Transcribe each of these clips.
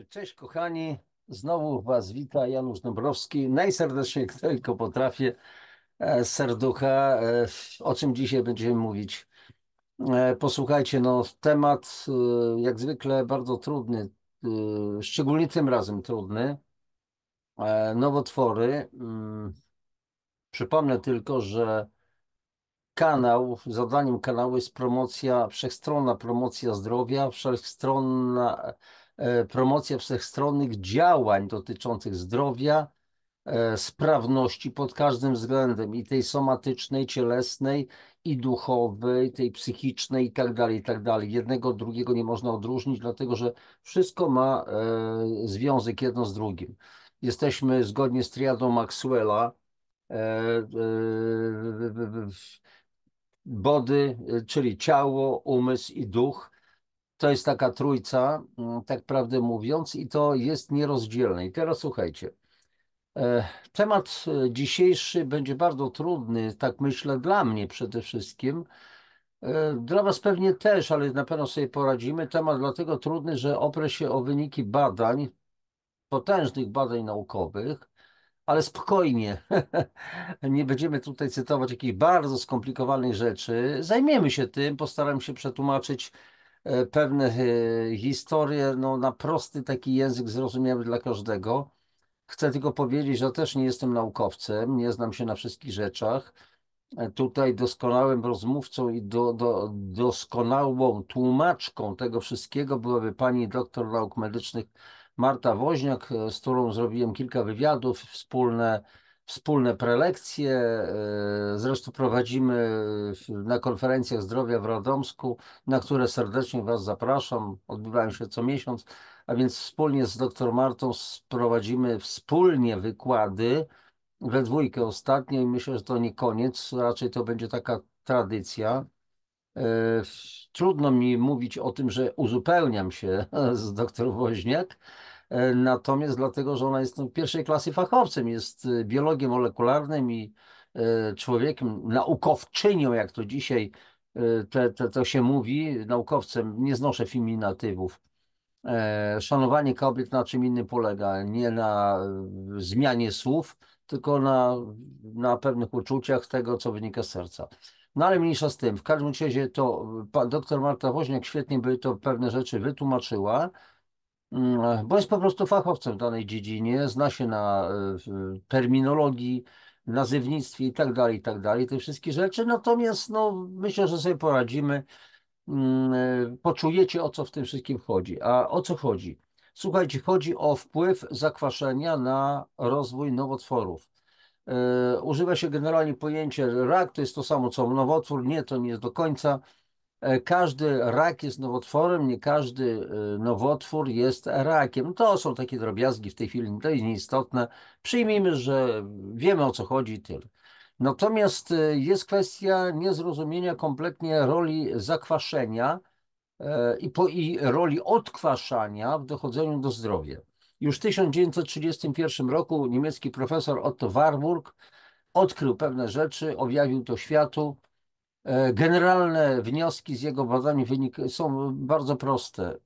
Cześć kochani, znowu Was wita Janusz Dąbrowski. Najserdeczniej jak tylko potrafię, z serducha. O czym dzisiaj będziemy mówić? Posłuchajcie, no temat jak zwykle bardzo trudny, szczególnie tym razem trudny. Nowotwory. Przypomnę tylko, że zadaniem kanału jest wszechstronna promocja zdrowia, wszechstronna promocja wszechstronnych działań dotyczących zdrowia, sprawności pod każdym względem, i tej somatycznej, cielesnej, i duchowej, tej psychicznej, i tak dalej, i tak dalej. Jednego od drugiego nie można odróżnić, dlatego że wszystko ma związek jedno z drugim. Jesteśmy zgodnie z triadą Maxwella, e, body, czyli ciało, umysł i duch. To jest taka trójca, tak prawdę mówiąc, i to jest nierozdzielne. I teraz słuchajcie. Temat dzisiejszy będzie bardzo trudny, tak myślę, dla mnie przede wszystkim. Dla Was pewnie też, ale na pewno sobie poradzimy. Temat dlatego trudny, że oprę się o wyniki badań, potężnych badań naukowych, ale spokojnie. Nie będziemy tutaj cytować jakichś bardzo skomplikowanych rzeczy. Zajmiemy się tym, postaram się przetłumaczyć pewne historie no, na prosty taki język zrozumiały dla każdego. Chcę tylko powiedzieć, że też nie jestem naukowcem, nie znam się na wszystkich rzeczach. Tutaj doskonałym rozmówcą i doskonałą tłumaczką tego wszystkiego byłaby pani doktor nauk medycznych Marta Woźniak, z którą zrobiłem kilka wywiadów, wspólne prelekcje. Zresztą prowadzimy na konferencjach zdrowia w Radomsku, na które serdecznie Was zapraszam. Odbywają się co miesiąc, a więc wspólnie z doktor Martą prowadzimy wspólnie wykłady we dwójkę ostatnio, i myślę, że to nie koniec, raczej to będzie taka tradycja. E, Trudno mi mówić o tym, że uzupełniam się z doktor Woźniak, natomiast dlatego, że ona jest no, pierwszej klasy fachowcem, jest biologiem molekularnym i człowiekiem, naukowczynią, jak to dzisiaj to się mówi, naukowcem. Nie znoszę feminatywów. Szanowanie kobiet na czym innym polega? Nie na zmianie słów, tylko na pewnych uczuciach tego, co wynika z serca. No ale mniejsza z tym. W każdym razie to doktor Marta Woźniak świetnie by to pewne rzeczy wytłumaczyła, bo jest po prostu fachowcem w danej dziedzinie, zna się na terminologii, nazewnictwie i tak dalej, i tak dalej, te wszystkie rzeczy. Natomiast no, myślę, że sobie poradzimy. Poczujecie, o co w tym wszystkim chodzi. A o co chodzi? Słuchajcie, chodzi o wpływ zakwaszenia na rozwój nowotworów. Używa się generalnie pojęcie rak, to jest to samo co nowotwór. Nie, to nie jest do końca. Każdy rak jest nowotworem, nie każdy nowotwór jest rakiem. To są takie drobiazgi w tej chwili, to jest nieistotne. Przyjmijmy, że wiemy, o co chodzi i tyle. Natomiast jest kwestia niezrozumienia kompletnie roli zakwaszenia i roli odkwaszania w dochodzeniu do zdrowia. Już w 1931 roku niemiecki profesor Otto Warburg odkrył pewne rzeczy, objawił to światu. Generalne wnioski z jego badań są bardzo proste.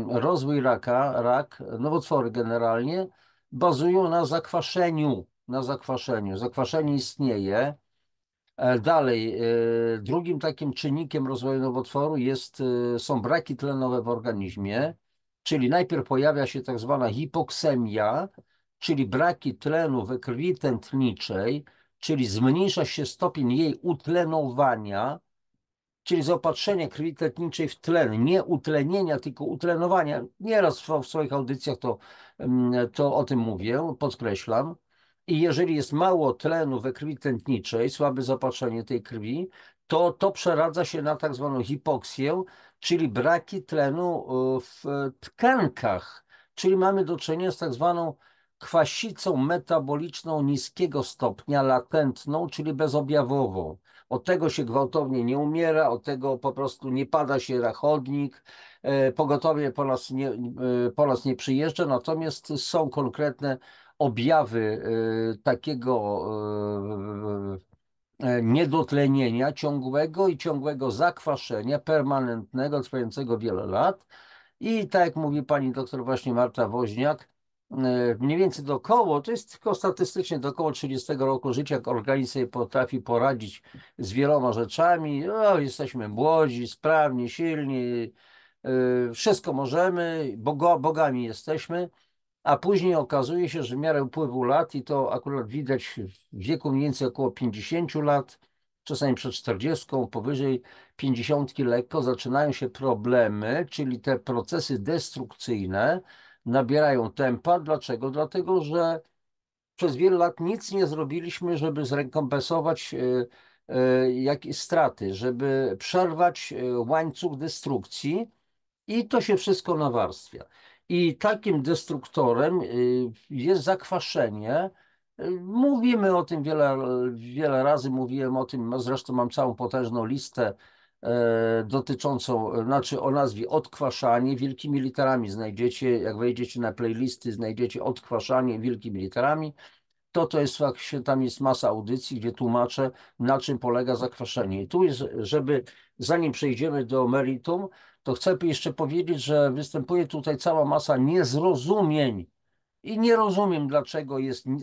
Rozwój rak, nowotwory generalnie bazują na zakwaszeniu. Na zakwaszeniu. Zakwaszenie istnieje. Dalej, drugim takim czynnikiem rozwoju nowotworu są braki tlenowe w organizmie, czyli najpierw pojawia się tak zwana hipoksemia, czyli braki tlenu we krwi tętniczej, czyli zmniejsza się stopień jej utlenowania, czyli zaopatrzenie krwi tętniczej w tlen, nie utlenienia, tylko utlenowania. Nieraz w swoich audycjach to o tym mówię, podkreślam. I jeżeli jest mało tlenu we krwi tętniczej, słabe zaopatrzenie tej krwi, to przeradza się na tak zwaną hipoksję, czyli braki tlenu w tkankach. Czyli mamy do czynienia z tak zwaną kwasicą metaboliczną niskiego stopnia, latentną, czyli bezobjawową. Od tego się gwałtownie nie umiera, od tego po prostu nie pada się na chodnik, pogotowie po nas nie przyjeżdża, natomiast są konkretne objawy takiego niedotlenienia ciągłego i ciągłego zakwaszenia permanentnego, trwającego wiele lat. I tak jak mówi pani doktor właśnie Marta Woźniak, mniej więcej do około, to jest tylko statystycznie do około 30 roku życia, jak organizm sobie potrafi poradzić z wieloma rzeczami. O, jesteśmy młodzi, sprawni, silni, wszystko możemy, bogami jesteśmy. A później okazuje się, że w miarę upływu lat, i to akurat widać w wieku mniej więcej około 50 lat, czasami przed 40, powyżej 50 lekko, zaczynają się problemy, czyli te procesy destrukcyjne nabierają tempa. Dlaczego? Dlatego, że przez wiele lat nic nie zrobiliśmy, żeby zrekompensować jakieś straty, żeby przerwać łańcuch destrukcji. I to się wszystko nawarstwia. I takim destruktorem jest zakwaszenie. Mówimy o tym wiele razy, mówiłem o tym, no zresztą mam całą potężną listę dotyczącą, znaczy o nazwie odkwaszanie. Wielkimi literami znajdziecie, jak wejdziecie na playlisty, znajdziecie odkwaszanie wielkimi literami. To jest fakt, tam jest masa audycji, gdzie tłumaczę, na czym polega zakwaszenie. I tu jest, żeby zanim przejdziemy do meritum, to chcę jeszcze powiedzieć, że występuje tutaj cała masa niezrozumień. I nie rozumiem, dlaczego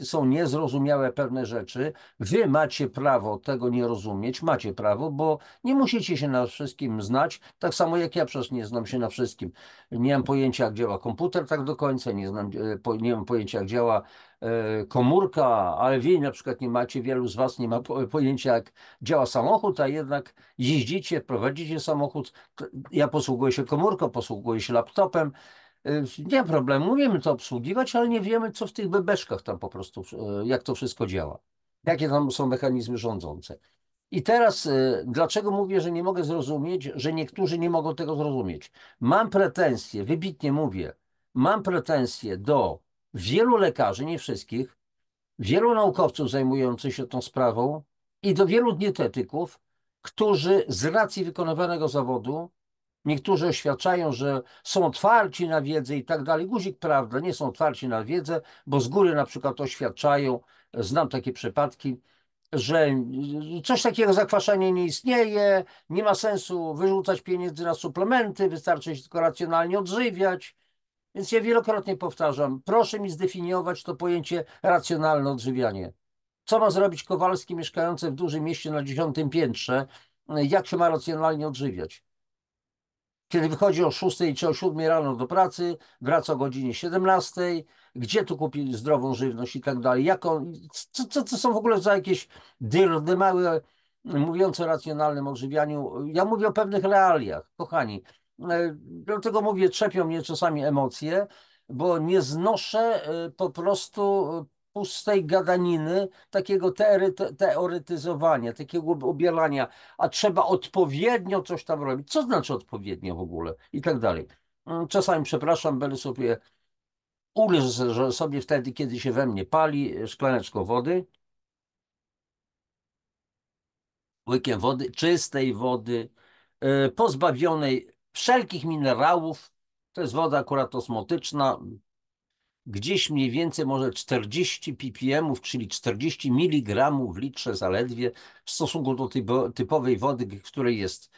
są niezrozumiałe pewne rzeczy. Wy macie prawo tego nie rozumieć, macie prawo, bo nie musicie się na wszystkim znać, tak samo jak ja przecież nie znam się na wszystkim. Nie mam pojęcia, jak działa komputer tak do końca, nie mam pojęcia, jak działa komórka, ale wy na przykład nie macie, wielu z was nie ma pojęcia, jak działa samochód, a jednak jeździcie, prowadzicie samochód. Ja posługuję się komórką, posługuję się laptopem. Nie ma problemu, umiemy to obsługiwać, ale nie wiemy, co w tych bebeszkach tam po prostu, jak to wszystko działa. Jakie tam są mechanizmy rządzące. I teraz, dlaczego mówię, że nie mogę zrozumieć, że niektórzy nie mogą tego zrozumieć? Mam pretensje, wybitnie mówię, mam pretensje do wielu lekarzy, nie wszystkich, wielu naukowców zajmujących się tą sprawą i do wielu dietetyków, którzy z racji wykonywanego zawodu, niektórzy oświadczają, że są otwarci na wiedzę i tak dalej. Guzik, prawda, nie są otwarci na wiedzę, bo z góry na przykład oświadczają, znam takie przypadki, że coś takiego zakwaszenie nie istnieje, nie ma sensu wyrzucać pieniędzy na suplementy, wystarczy się tylko racjonalnie odżywiać. Więc ja wielokrotnie powtarzam, proszę mi zdefiniować to pojęcie racjonalne odżywianie. Co ma zrobić Kowalski mieszkający w dużym mieście na 10. piętrze? Jak się ma racjonalnie odżywiać? Kiedy wychodzi o 6 czy o 7 rano do pracy, wraca o godzinie 17, gdzie tu kupić zdrową żywność i tak dalej. Co są w ogóle za jakieś dyrdy małe, mówiące o racjonalnym odżywianiu? Ja mówię o pewnych realiach, kochani. Dlatego mówię, trzepią mnie czasami emocje, bo nie znoszę po prostu pustej gadaniny, takiego teoretyzowania, takiego ubierania, a trzeba odpowiednio coś tam robić. Co znaczy odpowiednio w ogóle? I tak dalej. Czasami, przepraszam, będę sobie uleżę że sobie wtedy, kiedy się we mnie pali, szklaneczko wody, łykiem wody, czystej wody, pozbawionej wszelkich minerałów. To jest woda akurat osmotyczna, gdzieś mniej więcej może 40 ppm, czyli 40 mg w litrze zaledwie, w stosunku do tej typowej wody, w której jest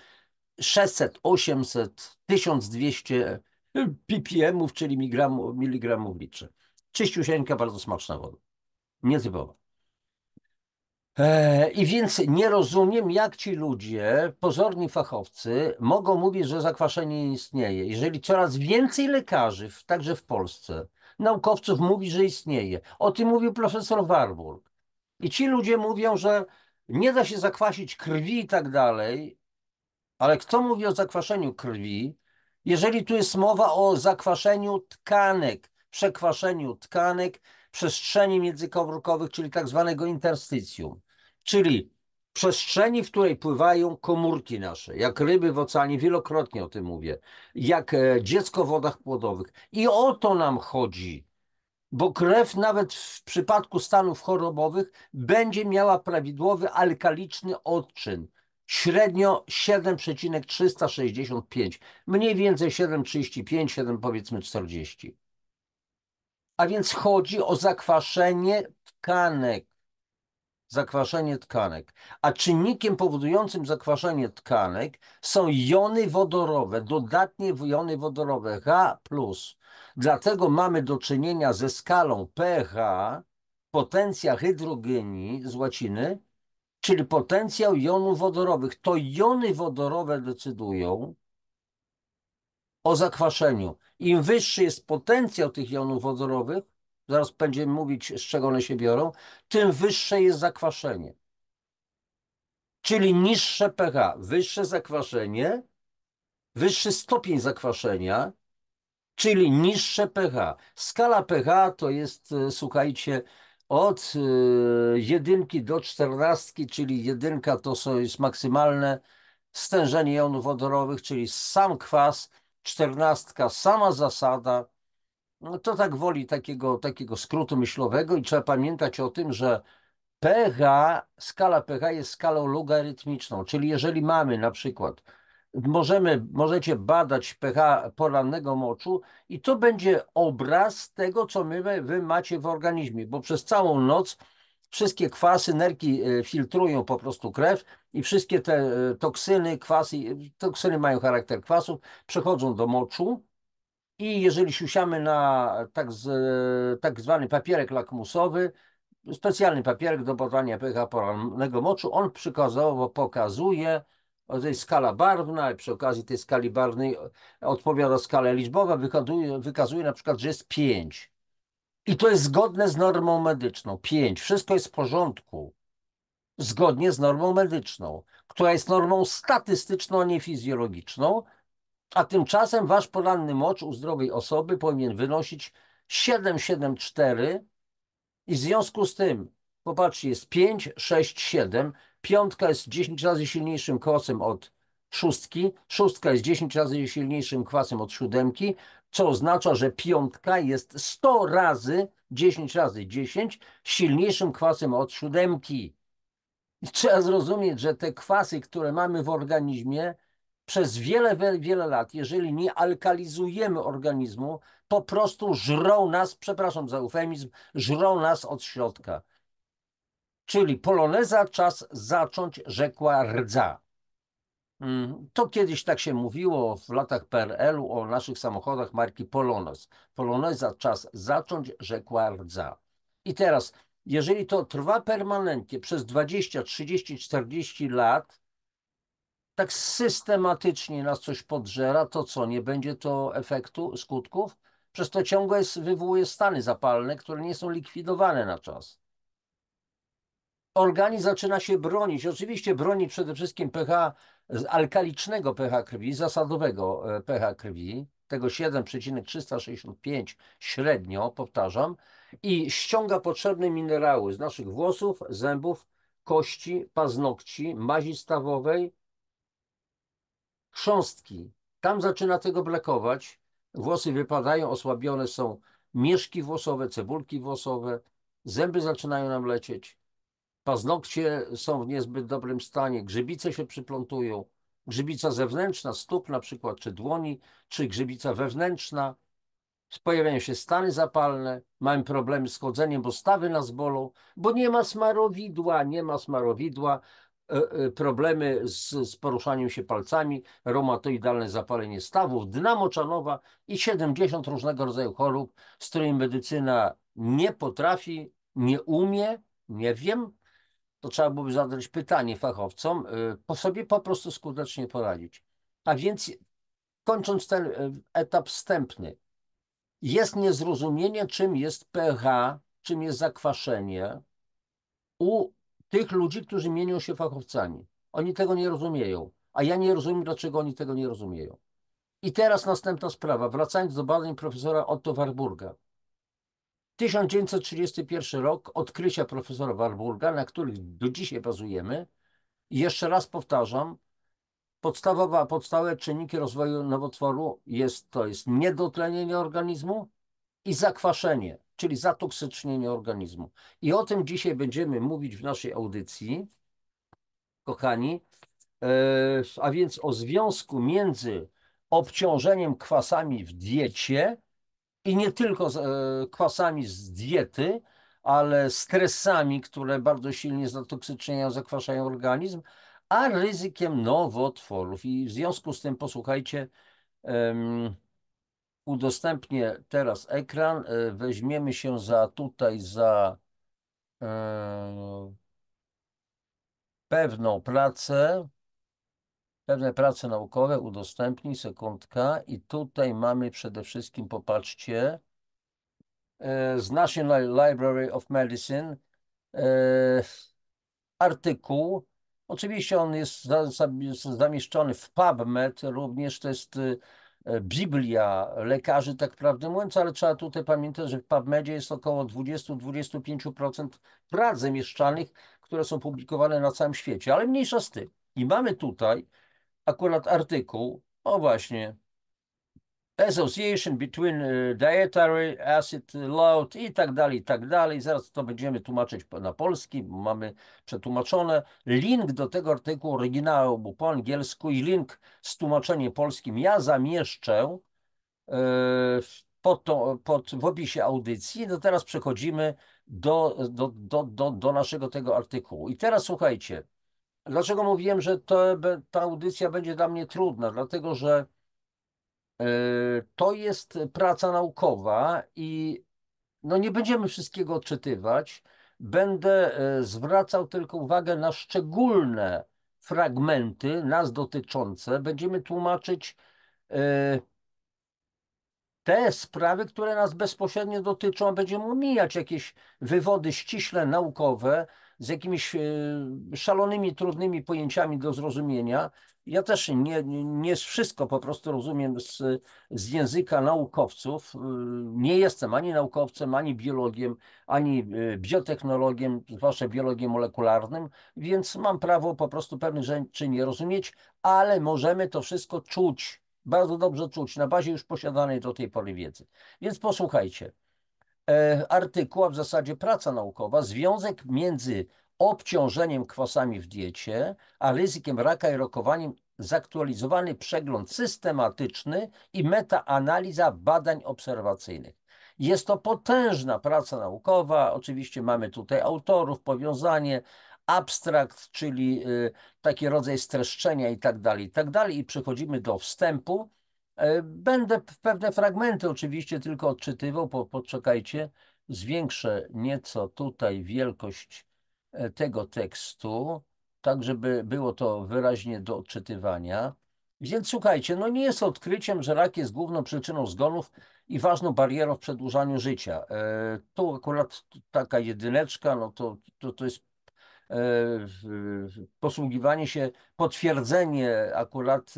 600, 800, 1200 ppm, czyli miligramów w litrze. Czyściusieńka, bardzo smaczna woda. Nietypowa. I więc nie rozumiem, jak ci ludzie, pozorni fachowcy, mogą mówić, że zakwaszenie nie istnieje. Jeżeli coraz więcej lekarzy, także w Polsce, naukowców mówi, że istnieje. O tym mówił profesor Warburg. I ci ludzie mówią, że nie da się zakwasić krwi i tak dalej, ale kto mówi o zakwaszeniu krwi, jeżeli tu jest mowa o zakwaszeniu tkanek, przekwaszeniu tkanek, przestrzeni międzykomórkowych, czyli tak zwanego interstycjum, czyli przestrzeni, w której pływają komórki nasze, jak ryby w oceanie, wielokrotnie o tym mówię, jak dziecko w wodach płodowych. I o to nam chodzi. Bo krew nawet w przypadku stanów chorobowych będzie miała prawidłowy alkaliczny odczyn. Średnio 7,365, mniej więcej 7,35, 7 powiedzmy 40. A więc chodzi o zakwaszenie tkanek. zakwaszenie tkanek. A czynnikiem powodującym zakwaszenie tkanek są jony wodorowe, dodatnie jony wodorowe H+. Dlatego mamy do czynienia ze skalą pH, potencja hydrogenii z łaciny, czyli potencjał jonów wodorowych. To jony wodorowe decydują o zakwaszeniu. Im wyższy jest potencjał tych jonów wodorowych, zaraz będziemy mówić, z czego one się biorą, tym wyższe jest zakwaszenie. Czyli niższe pH, wyższe zakwaszenie, wyższy stopień zakwaszenia, czyli niższe pH. Skala pH to jest, słuchajcie, od 1 do 14, czyli 1 to jest maksymalne stężenie jonów wodorowych, czyli sam kwas, 14 sama zasada. No to tak woli takiego skrótu myślowego i trzeba pamiętać o tym, że pH, skala pH jest skalą logarytmiczną, czyli jeżeli mamy na przykład, możecie badać pH porannego moczu i to będzie obraz tego, co wy macie w organizmie, bo przez całą noc wszystkie kwasy, nerki filtrują po prostu krew i wszystkie te toksyny, kwasy, toksyny mają charakter kwasów, przechodzą do moczu. I jeżeli siusiamy na tak zwany papierek lakmusowy, specjalny papierek do badania pH porannego moczu, on przykładowo pokazuje, to jest skala barwna, przy okazji tej skali barwnej odpowiada skala liczbowa, wykazuje na przykład, że jest 5. I to jest zgodne z normą medyczną. 5. Wszystko jest w porządku. Zgodnie z normą medyczną, która jest normą statystyczną, a nie fizjologiczną. A tymczasem wasz poranny mocz u zdrowej osoby powinien wynosić 7,74 i w związku z tym, popatrzcie, jest 5, 6, 7. Piątka jest 10 razy silniejszym kwasem od szóstki. Szóstka jest 10 razy silniejszym kwasem od siódemki, co oznacza, że piątka jest 100 razy, 10 razy 10 silniejszym kwasem od siódemki. Trzeba zrozumieć, że te kwasy, które mamy w organizmie, przez wiele lat, jeżeli nie alkalizujemy organizmu, po prostu żrą nas, przepraszam za eufemizm, żrą nas od środka. Czyli poloneza czas zacząć, rzekła rdza. To kiedyś tak się mówiło w latach PRL-u o naszych samochodach marki Polonez. Poloneza czas zacząć, rzekła rdza. I teraz, jeżeli to trwa permanentnie przez 20, 30, 40 lat, tak systematycznie nas coś podżera, to co, nie będzie to efektu, skutków? Przez to ciągle wywołuje stany zapalne, które nie są likwidowane na czas. Organizm zaczyna się bronić. Oczywiście broni przede wszystkim pH, alkalicznego pH krwi, zasadowego pH krwi, tego 7,365 średnio, powtarzam, i ściąga potrzebne minerały z naszych włosów, zębów, kości, paznokci, mazi stawowej, chrząstki. Tam zaczyna tego brakować. Włosy wypadają, osłabione są mieszki włosowe, cebulki włosowe, zęby zaczynają nam lecieć, paznokcie są w niezbyt dobrym stanie, grzybice się przyplątują, grzybica zewnętrzna stóp na przykład, czy dłoni, czy grzybica wewnętrzna. Pojawiają się stany zapalne, mamy problemy z chodzeniem, bo stawy nas bolą, bo nie ma smarowidła, problemy z poruszaniem się palcami, reumatoidalne zapalenie stawów, dna moczanowa i 70 różnego rodzaju chorób, z którymi medycyna nie potrafi, nie umie, nie wiem, to trzeba byłoby zadać pytanie fachowcom, po sobie po prostu skutecznie poradzić. A więc kończąc ten etap wstępny, jest niezrozumienie, czym jest pH, czym jest zakwaszenie u tych ludzi, którzy mienią się fachowcami. Oni tego nie rozumieją, a ja nie rozumiem, dlaczego oni tego nie rozumieją. I teraz następna sprawa, wracając do badań profesora Otto Warburga. 1931 rok, odkrycia profesora Warburga, na których do dzisiaj bazujemy. I jeszcze raz powtarzam, podstawowe czynniki rozwoju nowotworu to jest niedotlenienie organizmu i zakwaszenie, czyli zatoksycznienie organizmu. I o tym dzisiaj będziemy mówić w naszej audycji, kochani, a więc o związku między obciążeniem kwasami w diecie i nie tylko kwasami z diety, ale stresami, które bardzo silnie zatoksyczniają, zakwaszają organizm, a ryzykiem nowotworów. I w związku z tym, posłuchajcie, udostępnię teraz ekran, weźmiemy się za tutaj za pewną pracę, pewne prace naukowe, udostępnij, sekundka i tutaj mamy przede wszystkim, popatrzcie, z National Library of Medicine artykuł. Oczywiście on jest zamieszczony w PubMed, również to jest Biblia lekarzy, tak prawdę mówiąc, ale trzeba tutaj pamiętać, że w PubMedzie jest około 20-25% prac zamieszczanych, które są publikowane na całym świecie, ale mniejsza z tym. I mamy tutaj akurat artykuł, o właśnie, association between dietary acid load i tak dalej, i tak dalej. Zaraz to będziemy tłumaczyć na polski, bo mamy przetłumaczone. Link do tego artykułu oryginału po angielsku i link z tłumaczeniem polskim ja zamieszczę w opisie audycji. No teraz przechodzimy do naszego tego artykułu. I teraz słuchajcie, dlaczego mówiłem, że ta audycja będzie dla mnie trudna? Dlatego, że to jest praca naukowa i no nie będziemy wszystkiego odczytywać. Będę zwracał tylko uwagę na szczególne fragmenty nas dotyczące. Będziemy tłumaczyć te sprawy, które nas bezpośrednio dotyczą, a będziemy omijać jakieś wywody ściśle naukowe z jakimiś szalonymi, trudnymi pojęciami do zrozumienia. Ja też nie wszystko po prostu rozumiem z języka naukowców. Nie jestem ani naukowcem, ani biologiem, ani biotechnologiem, zwłaszcza biologiem molekularnym, więc mam prawo po prostu pewnych rzeczy nie rozumieć, ale możemy to wszystko czuć, bardzo dobrze czuć na bazie już posiadanej do tej pory wiedzy. Więc posłuchajcie. Artykuł, a w zasadzie praca naukowa, związek między obciążeniem kwasami w diecie, a ryzykiem raka i rokowaniem, zaktualizowany przegląd systematyczny i metaanaliza badań obserwacyjnych. Jest to potężna praca naukowa. Oczywiście mamy tutaj autorów, powiązanie, abstrakt, czyli taki rodzaj streszczenia i tak dalej, i tak dalej. I przechodzimy do wstępu. Będę pewne fragmenty oczywiście tylko odczytywał, poczekajcie, zwiększę nieco tutaj wielkość tego tekstu, tak żeby było to wyraźnie do odczytywania. Więc słuchajcie, no nie jest odkryciem, że rak jest główną przyczyną zgonów i ważną barierą w przedłużaniu życia. Tu akurat taka jedyneczka, no to jest posługiwanie się, potwierdzenie akurat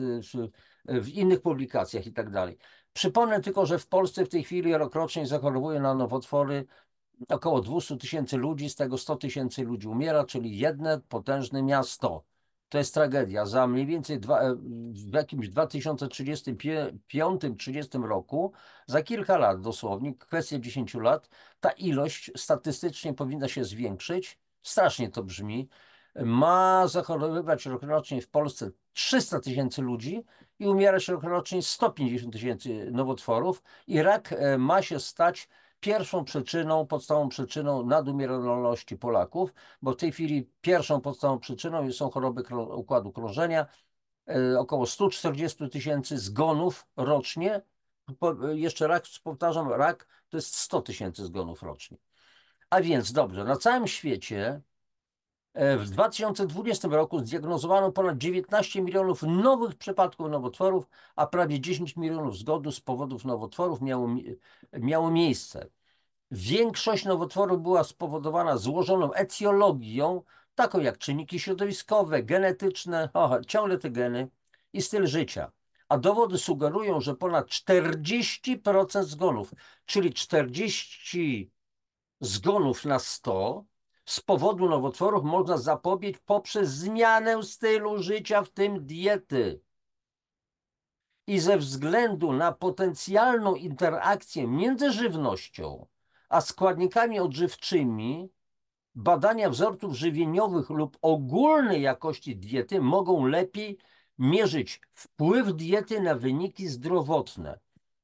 w innych publikacjach i tak dalej. Przypomnę tylko, że w Polsce w tej chwili rokrocznie zachorowuje na nowotwory około 200 000 ludzi, z tego 100 000 ludzi umiera, czyli jedno potężne miasto. To jest tragedia. Za mniej więcej w jakimś 2035-30 roku, za kilka lat dosłownie, kwestia 10 lat, ta ilość statystycznie powinna się zwiększyć. Strasznie to brzmi. Ma zachorowywać rokrocznie w Polsce 300 000 ludzi i umierać rokrocznie 150 000 nowotworów i rak ma się stać pierwszą przyczyną, podstawową przyczyną nadumieralności Polaków, bo w tej chwili pierwszą podstawową przyczyną są choroby układu krążenia, około 140 000 zgonów rocznie. Jeszcze raz powtarzam, rak to jest 100 000 zgonów rocznie. A więc dobrze, na całym świecie w 2020 roku zdiagnozowano ponad 19 milionów nowych przypadków nowotworów, a prawie 10 milionów zgonów z powodów nowotworów miało miejsce. Większość nowotworów była spowodowana złożoną etiologią, taką jak czynniki środowiskowe, genetyczne, ciągle te geny i styl życia. A dowody sugerują, że ponad 40% zgonów, czyli 40 zgonów na 100 z powodu nowotworów można zapobiec poprzez zmianę stylu życia, w tym diety. I ze względu na potencjalną interakcję między żywnością a składnikami odżywczymi, badania wzorców żywieniowych lub ogólnej jakości diety mogą lepiej mierzyć wpływ diety na wyniki zdrowotne.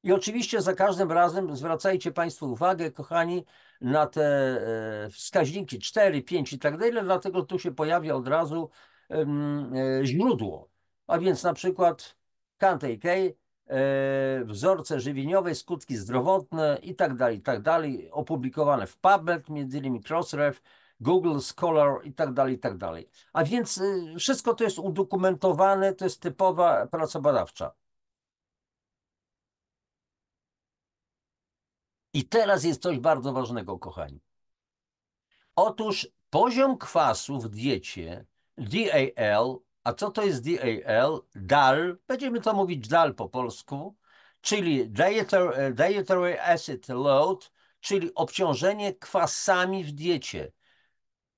I oczywiście za każdym razem zwracajcie Państwo uwagę, kochani, na te wskaźniki 4, 5 i tak dalej, dlatego tu się pojawia od razu źródło. A więc na przykład KTK, wzorce żywieniowe, skutki zdrowotne i tak dalej, opublikowane w PubMed, między innymi Crossref, Google Scholar i tak dalej, i tak dalej. A więc wszystko to jest udokumentowane, to jest typowa praca badawcza. I teraz jest coś bardzo ważnego, kochani. Otóż poziom kwasu w diecie DAL, a co to jest DAL? DAL, będziemy to mówić DAL po polsku, czyli Dietary Acid Load, czyli obciążenie kwasami w diecie.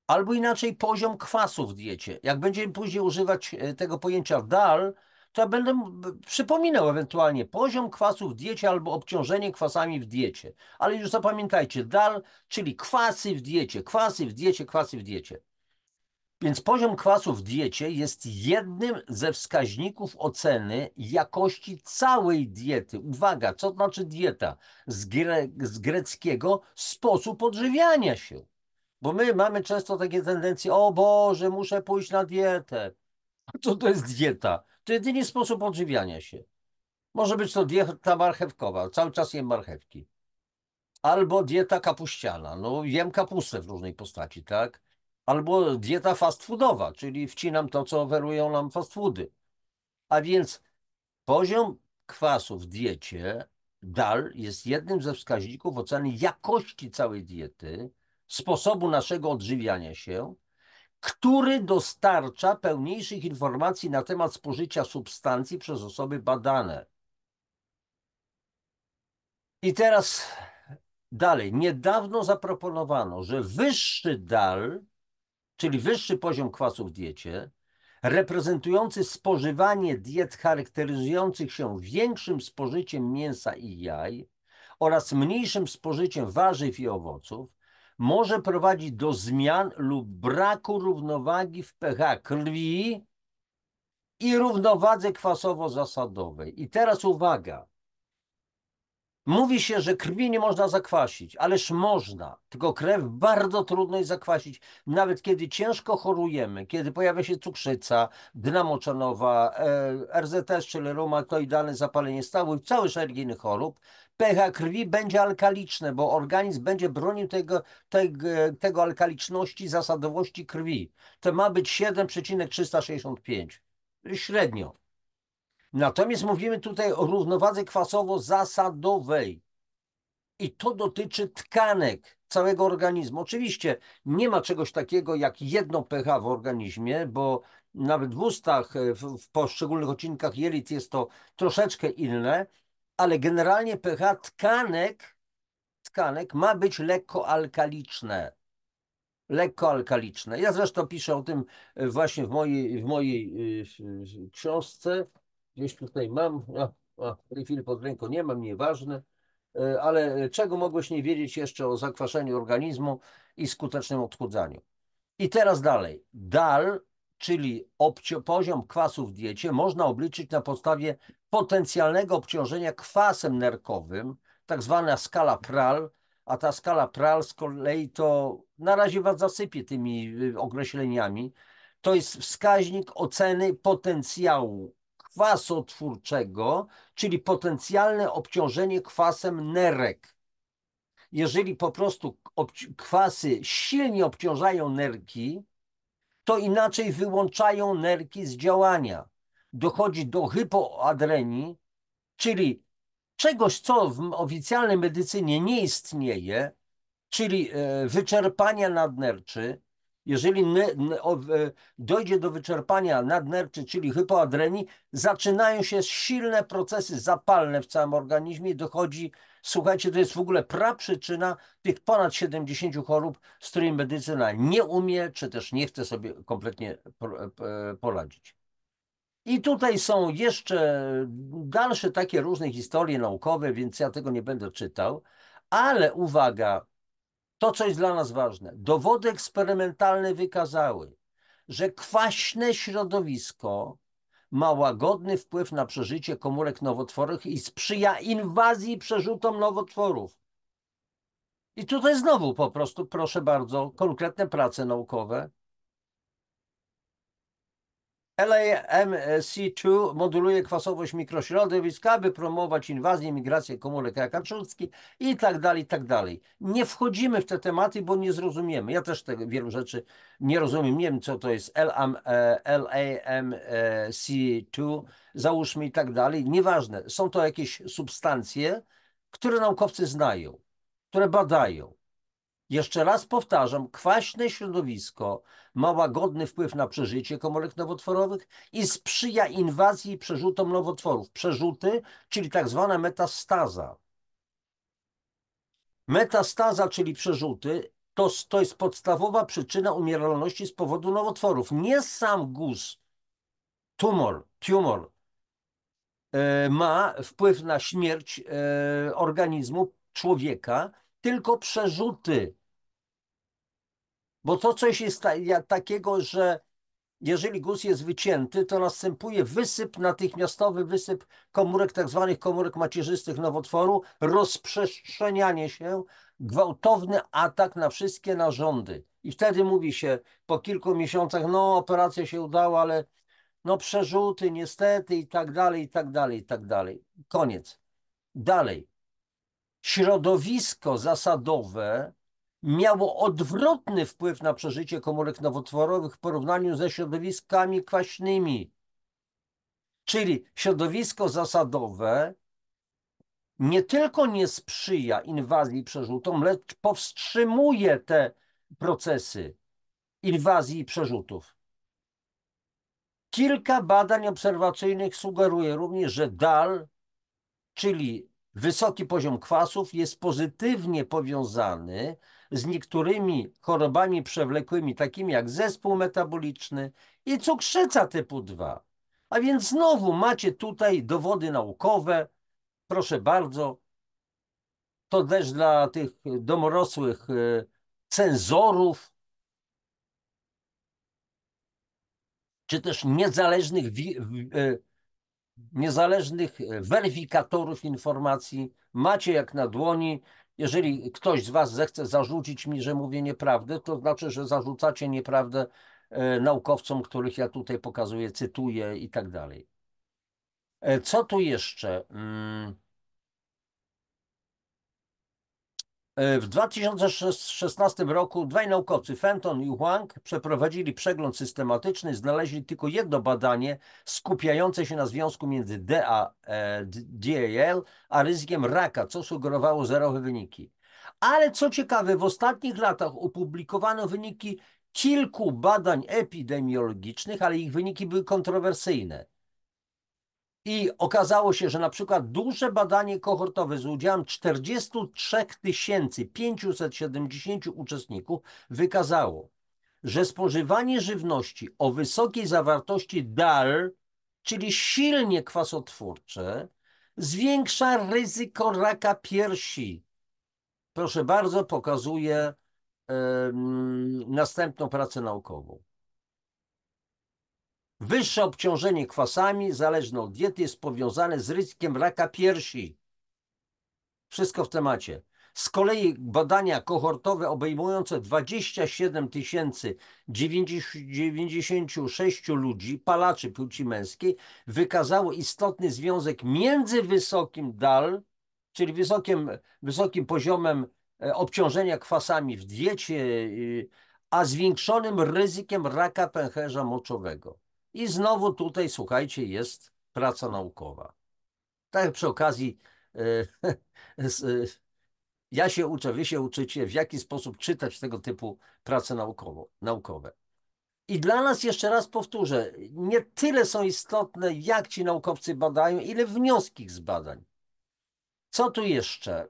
Albo inaczej poziom kwasu w diecie. Jak będziemy później używać tego pojęcia DAL, to ja będę przypominał ewentualnie poziom kwasu w diecie albo obciążenie kwasami w diecie. Ale już zapamiętajcie, DAL, czyli kwasy w diecie, kwasy w diecie, kwasy w diecie. Więc poziom kwasu w diecie jest jednym ze wskaźników oceny jakości całej diety. Uwaga, co znaczy dieta? Z greckiego sposób odżywiania się. Bo my mamy często takie tendencje, o Boże, muszę pójść na dietę. Co to jest dieta? To jedynie sposób odżywiania się. Może być to dieta marchewkowa, cały czas jem marchewki. Albo dieta kapuściana, no jem kapustę w różnej postaci, tak? Albo dieta fast foodowa, czyli wcinam to, co oferują nam fast foody. A więc poziom kwasu w diecie DAL jest jednym ze wskaźników oceny jakości całej diety, sposobu naszego odżywiania się, który dostarcza pełniejszych informacji na temat spożycia substancji przez osoby badane. I teraz dalej. Niedawno zaproponowano, że wyższy DAL, czyli wyższy poziom kwasu w diecie, reprezentujący spożywanie diet charakteryzujących się większym spożyciem mięsa i jaj oraz mniejszym spożyciem warzyw i owoców, może prowadzić do zmian lub braku równowagi w pH krwi i równowadze kwasowo-zasadowej. I teraz uwaga. Mówi się, że krwi nie można zakwasić, ależ można, tylko krew bardzo trudno jest zakwasić. Nawet kiedy ciężko chorujemy, kiedy pojawia się cukrzyca, dna moczanowa, RZS, czyli reumatoidalne zapalenie stawu i cały szereg innych chorób, pH krwi będzie alkaliczne, bo organizm będzie bronił tego alkaliczności, zasadowości krwi. To ma być 7,365 średnio. Natomiast mówimy tutaj o równowadze kwasowo-zasadowej i to dotyczy tkanek całego organizmu. Oczywiście nie ma czegoś takiego jak jedno pH w organizmie, bo nawet w ustach, w poszczególnych odcinkach jelit jest to troszeczkę inne, ale generalnie pH tkanek ma być lekko alkaliczne. Lekko alkaliczne. Ja zresztą piszę o tym właśnie w mojej książce. Gdzieś tutaj mam, w tej chwili pod ręką nie mam, nieważne, ale czego mogłeś nie wiedzieć jeszcze o zakwaszeniu organizmu i skutecznym odchudzaniu. I teraz dalej. DAL, czyli poziom kwasu w diecie, można obliczyć na podstawie potencjalnego obciążenia kwasem nerkowym, tak zwana skala PRAL, a ta skala PRAL z kolei to na razie was zasypię tymi określeniami. To jest wskaźnik oceny potencjału kwasotwórczego, czyli potencjalne obciążenie kwasem nerek. Jeżeli po prostu kwasy silnie obciążają nerki, to inaczej wyłączają nerki z działania. Dochodzi do hypoadrenii, czyli czegoś, co w oficjalnej medycynie nie istnieje, czyli wyczerpania nadnerczy. Jeżeli dojdzie do wyczerpania nadnerczy, czyli hypoadrenii, zaczynają się silne procesy zapalne w całym organizmie i dochodzi, słuchajcie, to jest w ogóle praprzyczyna tych ponad 70 chorób, z którymi medycyna nie umie, czy też nie chce sobie kompletnie poradzić. I tutaj są jeszcze dalsze takie różne historie naukowe, więc ja tego nie będę czytał, ale uwaga, to, co jest dla nas ważne. Dowody eksperymentalne wykazały, że kwaśne środowisko ma łagodny wpływ na przeżycie komórek nowotworowych i sprzyja inwazji i przerzutom nowotworów. I tutaj znowu po prostu, proszę bardzo, konkretne prace naukowe. LAMC2 moduluje kwasowość mikrośrodowisk, aby promować inwazję, migrację komórek raka trzustki i tak dalej, i tak dalej. Nie wchodzimy w te tematy, bo nie zrozumiemy. Ja też wielu rzeczy nie rozumiem. Nie wiem, co to jest LAMC2, załóżmy i tak dalej. Nieważne. Są to jakieś substancje, które naukowcy znają, które badają. Jeszcze raz powtarzam, kwaśne środowisko ma łagodny wpływ na przeżycie komórek nowotworowych i sprzyja inwazji i przerzutom nowotworów. Przerzuty, czyli tak zwana metastaza. Metastaza, czyli przerzuty, to jest podstawowa przyczyna umieralności z powodu nowotworów. Nie sam guz, tumor ma wpływ na śmierć organizmu człowieka, tylko przerzuty. Bo to coś jest takiego, że jeżeli guz jest wycięty, to następuje natychmiastowy wysyp komórek, tak zwanych komórek macierzystych nowotworu, rozprzestrzenianie się, gwałtowny atak na wszystkie narządy. I wtedy mówi się po kilku miesiącach, no operacja się udała, ale no przerzuty niestety i tak dalej, i tak dalej, i tak dalej. Koniec. Dalej. Środowisko zasadowe miało odwrotny wpływ na przeżycie komórek nowotworowych w porównaniu ze środowiskami kwaśnymi. Czyli środowisko zasadowe nie tylko nie sprzyja inwazji i przerzutom, lecz powstrzymuje te procesy inwazji i przerzutów. Kilka badań obserwacyjnych sugeruje również, że DAL, czyli wysoki poziom kwasów, jest pozytywnie powiązany z niektórymi chorobami przewlekłymi, takimi jak zespół metaboliczny i cukrzyca typu 2. A więc znowu macie tutaj dowody naukowe. Proszę bardzo, to też dla tych domorosłych cenzorów, czy też niezależnych weryfikatorów informacji. Macie jak na dłoni. Jeżeli ktoś z was zechce zarzucić mi, że mówię nieprawdę, to znaczy, że zarzucacie nieprawdę naukowcom, których ja tutaj pokazuję, cytuję i tak dalej. Co tu jeszcze? W 2016 roku dwaj naukowcy, Fenton i Huang, przeprowadzili przegląd systematyczny, znaleźli tylko jedno badanie skupiające się na związku między DAL a ryzykiem raka, co sugerowało zerowe wyniki. Ale co ciekawe, w ostatnich latach opublikowano wyniki kilku badań epidemiologicznych, ale ich wyniki były kontrowersyjne. I okazało się, że na przykład duże badanie kohortowe z udziałem 43 570 uczestników wykazało, że spożywanie żywności o wysokiej zawartości DAL, czyli silnie kwasotwórcze, zwiększa ryzyko raka piersi. Proszę bardzo, pokazuję następną pracę naukową. Wyższe obciążenie kwasami zależne od diety jest powiązane z ryzykiem raka piersi. Wszystko w temacie. Z kolei badania kohortowe obejmujące 27 096 ludzi, palaczy płci męskiej, wykazało istotny związek między wysokim DAL, czyli wysokim poziomem obciążenia kwasami w diecie, a zwiększonym ryzykiem raka pęcherza moczowego. I znowu tutaj, słuchajcie, jest praca naukowa. Tak przy okazji ja się uczę, wy się uczycie, w jaki sposób czytać tego typu prace naukowe. I dla nas, jeszcze raz powtórzę, nie tyle są istotne, jak ci naukowcy badają, ile wnioski z badań. Co tu jeszcze?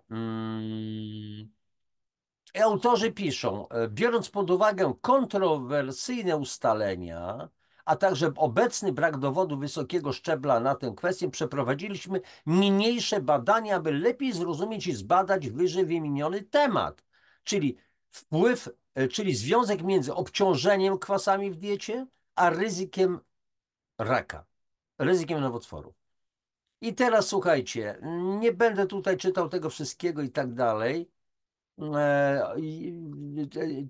Autorzy piszą, biorąc pod uwagę kontrowersyjne ustalenia, a także obecny brak dowodu wysokiego szczebla na tę kwestię, przeprowadziliśmy niniejsze badania, aby lepiej zrozumieć i zbadać wyżej wymieniony temat, czyli czyli związek między obciążeniem kwasami w diecie, a ryzykiem raka. ryzykiem nowotworów. I teraz słuchajcie, nie będę tutaj czytał tego wszystkiego i tak dalej.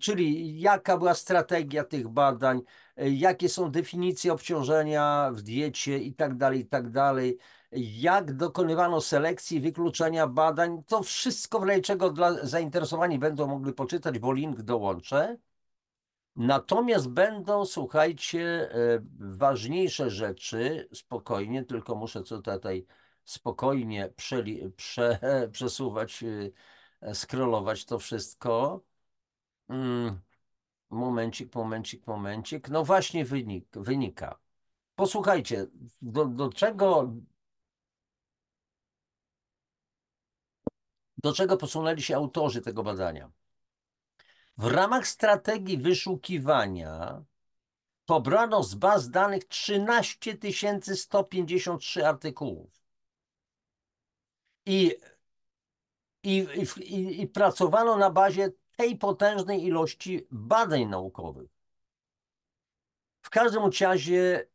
Czyli jaka była strategia tych badań, jakie są definicje obciążenia w diecie i tak dalej, jak dokonywano selekcji, wykluczenia badań, to wszystko w razie czego dla zainteresowani będą mogli poczytać, bo link dołączę. Natomiast będą, słuchajcie, ważniejsze rzeczy, spokojnie, tylko muszę co tutaj spokojnie przesuwać, scrollować to wszystko. Mm, momencik. No właśnie wynika. Posłuchajcie, do czego posunęli się autorzy tego badania? W ramach strategii wyszukiwania pobrano z baz danych 13 153 artykułów i, i pracowano na bazie tej potężnej ilości badań naukowych. W każdym razie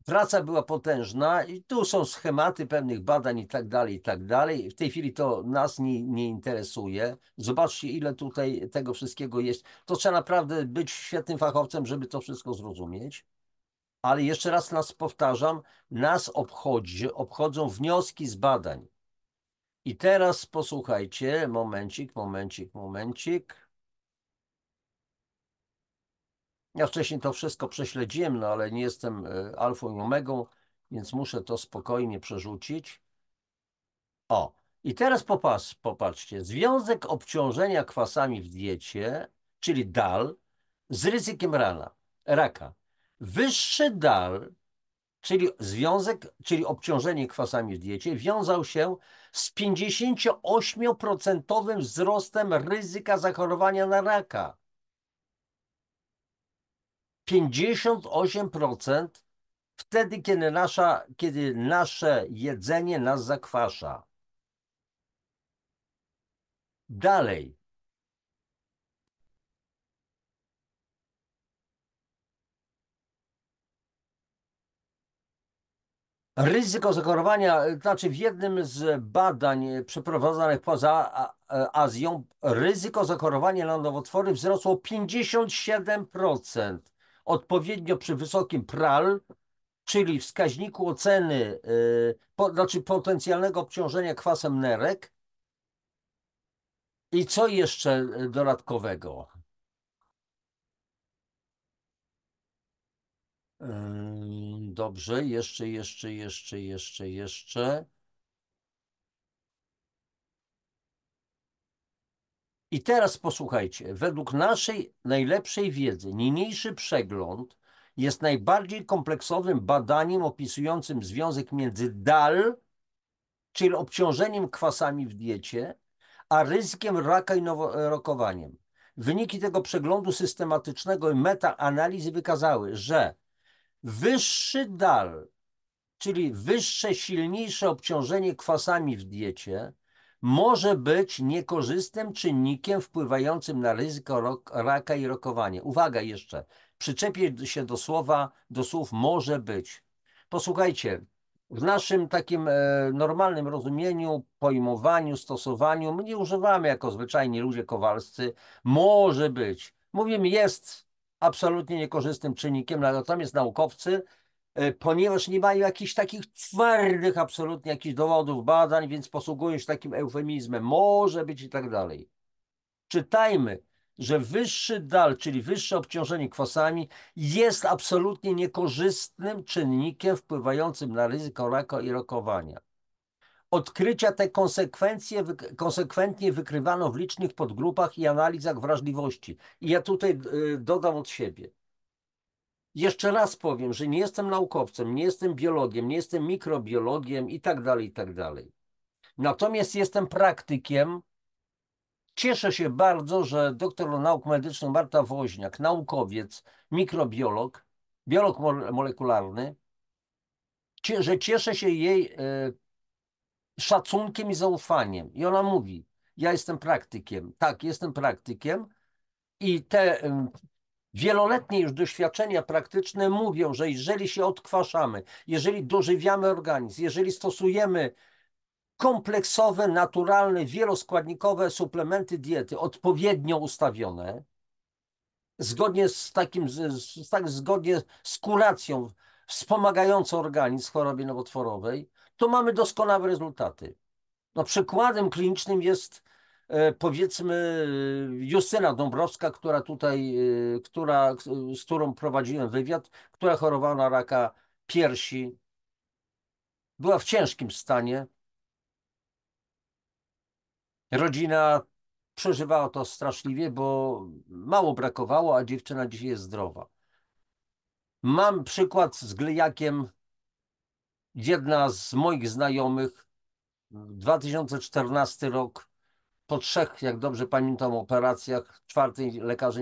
praca była potężna i tu są schematy pewnych badań i tak dalej, i tak dalej. W tej chwili to nas nie interesuje. Zobaczcie, ile tutaj tego wszystkiego jest. To trzeba naprawdę być świetnym fachowcem, żeby to wszystko zrozumieć. Ale jeszcze raz nas powtarzam, nas obchodzą wnioski z badań. I teraz posłuchajcie, momencik. Ja wcześniej to wszystko prześledziłem, no ale nie jestem alfą i omegą, więc muszę to spokojnie przerzucić. O, i teraz popatrzcie. Związek obciążenia kwasami w diecie, czyli DAL, z ryzykiem raka. Wyższy DAL, czyli związek, czyli obciążenie kwasami w diecie, wiązał się z 58% wzrostem ryzyka zachorowania na raka. 58% wtedy, kiedy nasze jedzenie nas zakwasza. Dalej. Ryzyko zachorowania, znaczy w jednym z badań przeprowadzonych poza Azją, ryzyko zachorowania na nowotwory wzrosło o 57%. Odpowiednio przy wysokim PRAL, czyli wskaźniku oceny, znaczy potencjalnego obciążenia kwasem nerek. I co jeszcze dodatkowego? Dobrze, jeszcze. I teraz posłuchajcie, według naszej najlepszej wiedzy, niniejszy przegląd jest najbardziej kompleksowym badaniem opisującym związek między DAL, czyli obciążeniem kwasami w diecie, a ryzykiem raka i noworokowaniem. Wyniki tego przeglądu systematycznego i metaanalizy wykazały, że wyższy DAL, czyli wyższe, silniejsze obciążenie kwasami w diecie, może być niekorzystnym czynnikiem wpływającym na ryzyko raka i rokowanie. Uwaga jeszcze, przyczepię się do słów może być. Posłuchajcie, w naszym takim normalnym rozumieniu, pojmowaniu, stosowaniu, my nie używamy jako zwyczajni ludzie kowalscy, może być. Mówimy, jest absolutnie niekorzystnym czynnikiem, natomiast naukowcy, ponieważ nie mają jakichś takich twardych absolutnie jakichś dowodów, badań, więc posługują się takim eufemizmem, może być i tak dalej. Czytajmy, że wyższy DAL, czyli wyższe obciążenie kwasami, jest absolutnie niekorzystnym czynnikiem wpływającym na ryzyko raka i rokowania. Odkrycia te konsekwentnie wykrywano w licznych podgrupach i analizach wrażliwości. I ja tutaj dodam od siebie. Jeszcze raz powiem, że nie jestem naukowcem, nie jestem biologiem, nie jestem mikrobiologiem i tak dalej, i tak dalej. Natomiast jestem praktykiem. Cieszę się bardzo, że doktor nauk medycznych Marta Woźniak, naukowiec, mikrobiolog, biolog molekularny, że cieszę się jej szacunkiem i zaufaniem. I ona mówi, ja jestem praktykiem. Tak, jestem praktykiem i te Wieloletnie już doświadczenia praktyczne mówią, że jeżeli się odkwaszamy, jeżeli dożywiamy organizm, jeżeli stosujemy kompleksowe, naturalne, wieloskładnikowe suplementy diety, odpowiednio ustawione, zgodnie z takim, tak zgodnie z kuracją wspomagającą organizm w chorobie nowotworowej, to mamy doskonałe rezultaty. No, przykładem klinicznym jest powiedzmy Justyna Dąbrowska, która tutaj, z którą prowadziłem wywiad, która chorowała na raka piersi, była w ciężkim stanie. Rodzina przeżywała to straszliwie, bo mało brakowało, a dziewczyna dzisiaj jest zdrowa. Mam przykład z gliakiem. Jedna z moich znajomych, 2014 rok, po 3, jak dobrze pamiętam, operacjach, 4 lekarze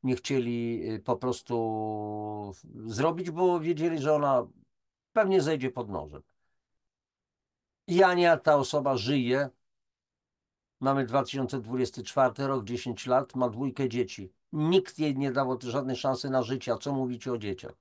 nie chcieli po prostu zrobić, bo wiedzieli, że ona pewnie zejdzie pod nożem. I Ania, ta osoba żyje. Mamy 2024 rok, 10 lat, ma 2 dzieci. Nikt jej nie dał żadnej szansy na życie. A co mówicie o dzieciach?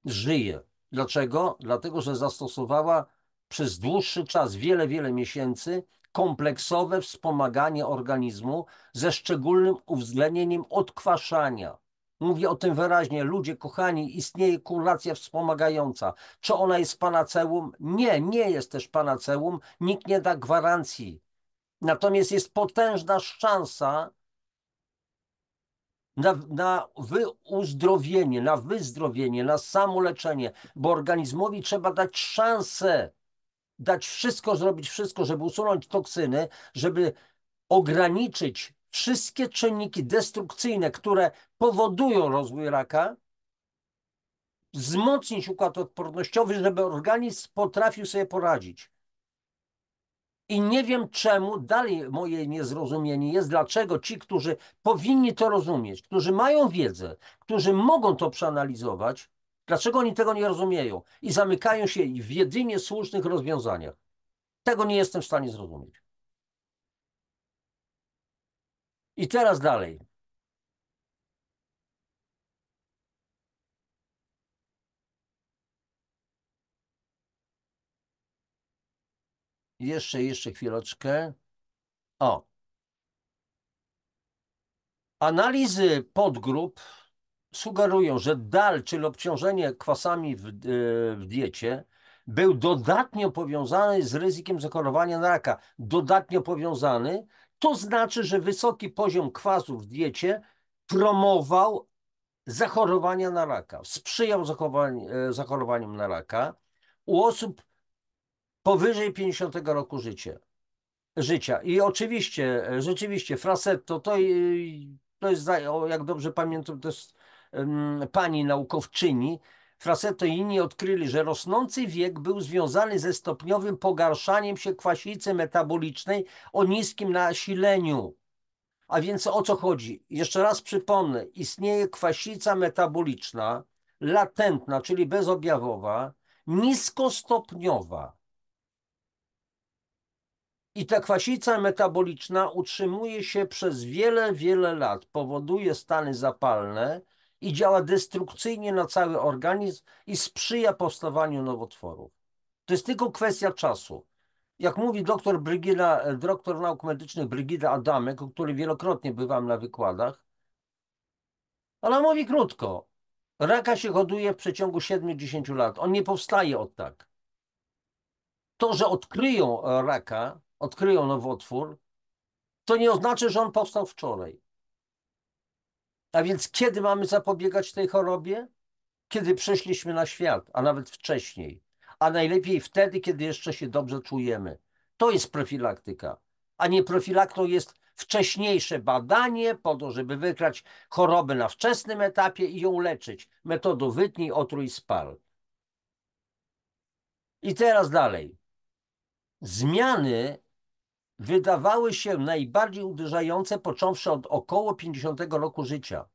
Żyje. Dlaczego? Dlatego, że zastosowała przez dłuższy czas, wiele, wiele miesięcy, kompleksowe wspomaganie organizmu ze szczególnym uwzględnieniem odkwaszania. Mówię o tym wyraźnie. Ludzie kochani, istnieje kuracja wspomagająca. Czy ona jest panaceum? Nie, nie jest też panaceum. Nikt nie da gwarancji. Natomiast jest potężna szansa na uzdrowienie, na wyzdrowienie, na samoleczenie, bo organizmowi trzeba dać szansę, dać wszystko, zrobić wszystko, żeby usunąć toksyny, żeby ograniczyć wszystkie czynniki destrukcyjne, które powodują rozwój raka, wzmocnić układ odpornościowy, żeby organizm potrafił sobie poradzić. I nie wiem czemu, dalej moje niezrozumienie jest, dlaczego ci, którzy powinni to rozumieć, którzy mają wiedzę, którzy mogą to przeanalizować, dlaczego oni tego nie rozumieją i zamykają się w jedynie słusznych rozwiązaniach. Tego nie jestem w stanie zrozumieć. I teraz dalej. Jeszcze chwileczkę. O. Analizy podgrup sugerują, że dal, czyli obciążenie kwasami w diecie, był dodatnio powiązany z ryzykiem zachorowania na raka. Dodatnio powiązany, to znaczy, że wysoki poziom kwasów w diecie promował zachorowania na raka, sprzyjał zachorowaniom na raka u osób powyżej 50 roku życia. I oczywiście, rzeczywiście, Frasetto to jest, jak dobrze pamiętam, to jest pani naukowczyni. Frasetto i inni odkryli, że rosnący wiek był związany ze stopniowym pogarszaniem się kwasicy metabolicznej o niskim nasileniu. A więc o co chodzi? Jeszcze raz przypomnę, istnieje kwasica metaboliczna, latentna, czyli bezobjawowa, niskostopniowa. I ta kwasica metaboliczna utrzymuje się przez wiele, wiele lat, powoduje stany zapalne i działa destrukcyjnie na cały organizm i sprzyja powstawaniu nowotworów. To jest tylko kwestia czasu. Jak mówi doktor nauk medycznych Brygida Adamek, o której wielokrotnie bywam na wykładach, ona mówi krótko. Raka się hoduje w przeciągu 7-10 lat. On nie powstaje od tak. To, że odkryją raka, odkryją nowotwór, to nie oznacza, że on powstał wczoraj. A więc kiedy mamy zapobiegać tej chorobie? Kiedy przyszliśmy na świat, a nawet wcześniej. A najlepiej wtedy, kiedy jeszcze się dobrze czujemy. To jest profilaktyka. A nie profilaktyką jest wcześniejsze badanie po to, żeby wykryć chorobę na wczesnym etapie i ją leczyć. Metodą wytnij, otruj, spal. I teraz dalej. Zmiany wydawały się najbardziej uderzające, począwszy od około 50 roku życia.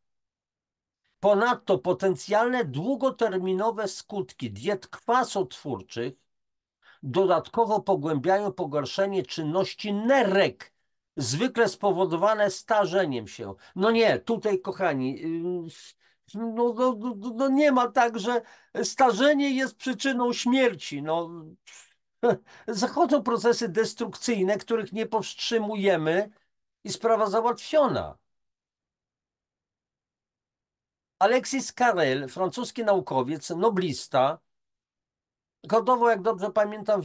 Ponadto potencjalne długoterminowe skutki diet kwasotwórczych dodatkowo pogłębiają pogorszenie czynności nerek zwykle spowodowane starzeniem się. No nie, tutaj, kochani, no nie ma tak, że starzenie jest przyczyną śmierci. No, zachodzą procesy destrukcyjne, których nie powstrzymujemy i sprawa załatwiona. Alexis Carrel, francuski naukowiec, noblista, hodował, jak dobrze pamiętam,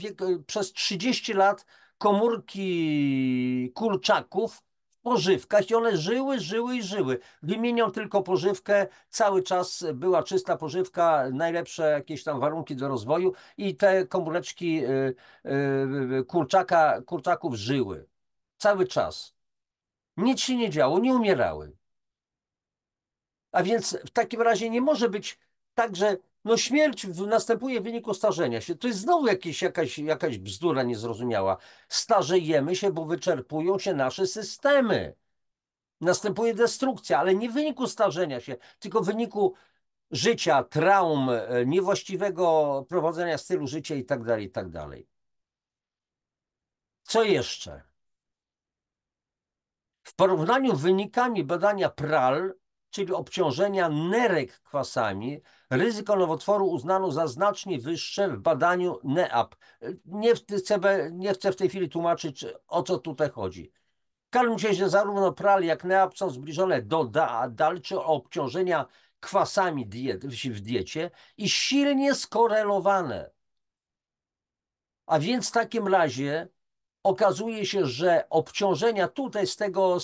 przez 30 lat komórki kurczaków w pożywkach i one żyły, żyły i żyły. Wymieniał tylko pożywkę, cały czas była czysta pożywka, najlepsze jakieś tam warunki do rozwoju i te komóreczki kurczaków żyły. Cały czas. Nic się nie działo, nie umierały. A więc w takim razie nie może być tak, że no śmierć następuje w wyniku starzenia się. To jest znowu jakaś bzdura niezrozumiała. Starzejemy się, bo wyczerpują się nasze systemy. Następuje destrukcja, ale nie w wyniku starzenia się, tylko w wyniku życia, traum, niewłaściwego prowadzenia stylu życia i tak dalej, i tak dalej. Co jeszcze? W porównaniu z wynikami badania PRAL, czyli obciążenia nerek kwasami, ryzyko nowotworu uznano za znacznie wyższe w badaniu NEAP. Nie chcę w tej chwili tłumaczyć, o co tutaj chodzi. Karm się, że zarówno PRAL, jak NEAP są zbliżone do dalszego obciążenia kwasami w diecie i silnie skorelowane. A więc w takim razie okazuje się, że obciążenia tutaj z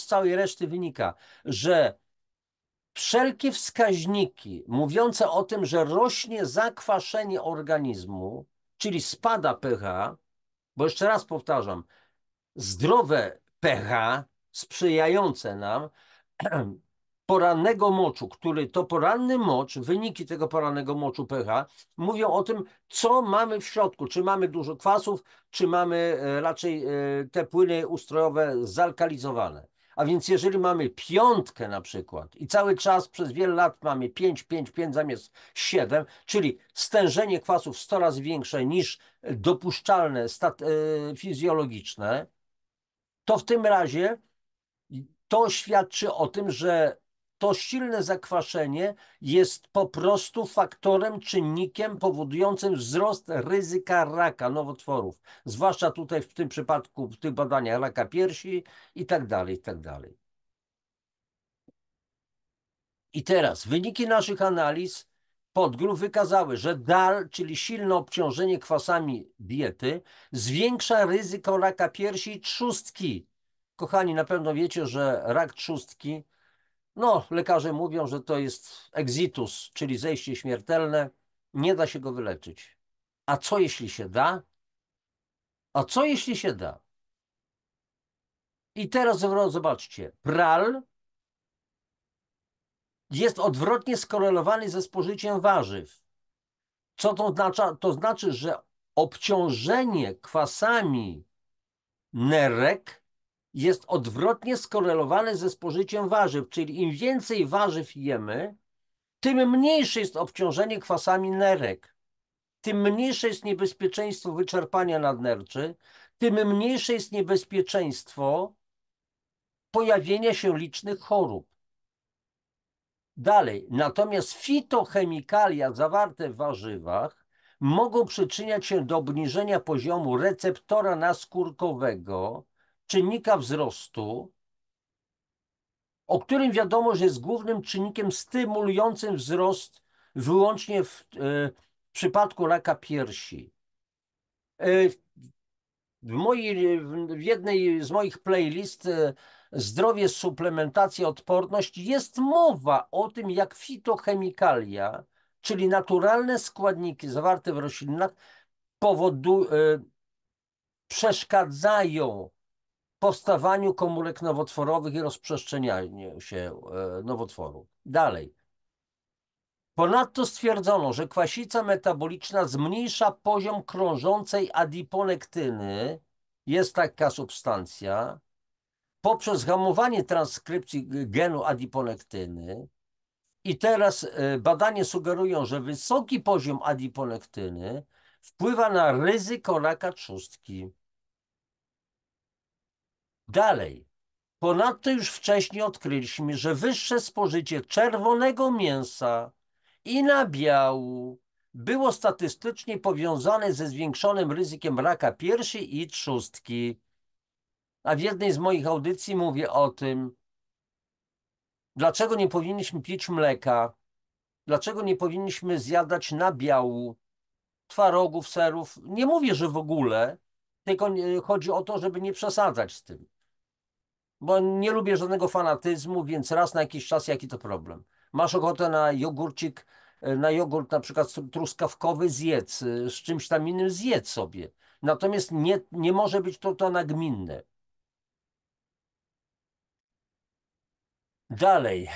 całej reszty wynika, że wszelkie wskaźniki mówiące o tym, że rośnie zakwaszenie organizmu, czyli spada pH, bo jeszcze raz powtarzam, zdrowe pH sprzyjające nam porannego moczu, który to poranny mocz, wyniki tego porannego moczu pH mówią o tym, co mamy w środku, czy mamy dużo kwasów, czy mamy raczej te płyny ustrojowe zalkalizowane. A więc jeżeli mamy piątkę na przykład i cały czas przez wiele lat mamy 5, 5, 5 zamiast 7, czyli stężenie kwasów 100 razy większe niż dopuszczalne fizjologiczne, to w tym razie to świadczy o tym, że to silne zakwaszenie jest po prostu faktorem, czynnikiem powodującym wzrost ryzyka raka nowotworów, zwłaszcza tutaj w tym przypadku, w tych badaniach raka piersi i tak dalej, i tak dalej. I teraz wyniki naszych analiz podgrup wykazały, że DAL, czyli silne obciążenie kwasami diety, zwiększa ryzyko raka piersi i trzustki. Kochani, na pewno wiecie, że rak trzustki, no, lekarze mówią, że to jest exitus, czyli zejście śmiertelne. Nie da się go wyleczyć. A co jeśli się da? A co jeśli się da? I teraz zobaczcie. PRAL jest odwrotnie skorelowany ze spożyciem warzyw. Co to oznacza? To znaczy, że obciążenie kwasami nerek jest odwrotnie skorelowane ze spożyciem warzyw, czyli im więcej warzyw jemy, tym mniejsze jest obciążenie kwasami nerek, tym mniejsze jest niebezpieczeństwo wyczerpania nadnerczy, tym mniejsze jest niebezpieczeństwo pojawienia się licznych chorób. Dalej, natomiast fitochemikalia zawarte w warzywach mogą przyczyniać się do obniżenia poziomu receptora naskórkowego, czynnika wzrostu, o którym wiadomo, że jest głównym czynnikiem stymulującym wzrost wyłącznie w przypadku raka piersi. W jednej z moich playlist Zdrowie, suplementacja, odporność jest mowa o tym, jak fitochemikalia, czyli naturalne składniki zawarte w roślinach, przeszkadzają powstawaniu komórek nowotworowych i rozprzestrzenianiu się nowotworu. Dalej. Ponadto stwierdzono, że kwasica metaboliczna zmniejsza poziom krążącej adiponektyny, jest taka substancja, poprzez hamowanie transkrypcji genu adiponektyny. I teraz badania sugerują, że wysoki poziom adiponektyny wpływa na ryzyko raka trzustki. Dalej. Ponadto już wcześniej odkryliśmy, że wyższe spożycie czerwonego mięsa i nabiału było statystycznie powiązane ze zwiększonym ryzykiem raka piersi i trzustki. A w jednej z moich audycji mówię o tym, dlaczego nie powinniśmy pić mleka, dlaczego nie powinniśmy zjadać nabiału, twarogów, serów. Nie mówię, że w ogóle, tylko chodzi o to, żeby nie przesadzać z tym. Bo nie lubię żadnego fanatyzmu, więc raz na jakiś czas jaki to problem. Masz ochotę na jogurcik, na jogurt na przykład truskawkowy zjedz, z czymś tam innym zjedz sobie. Natomiast nie może być to nagminne. Dalej.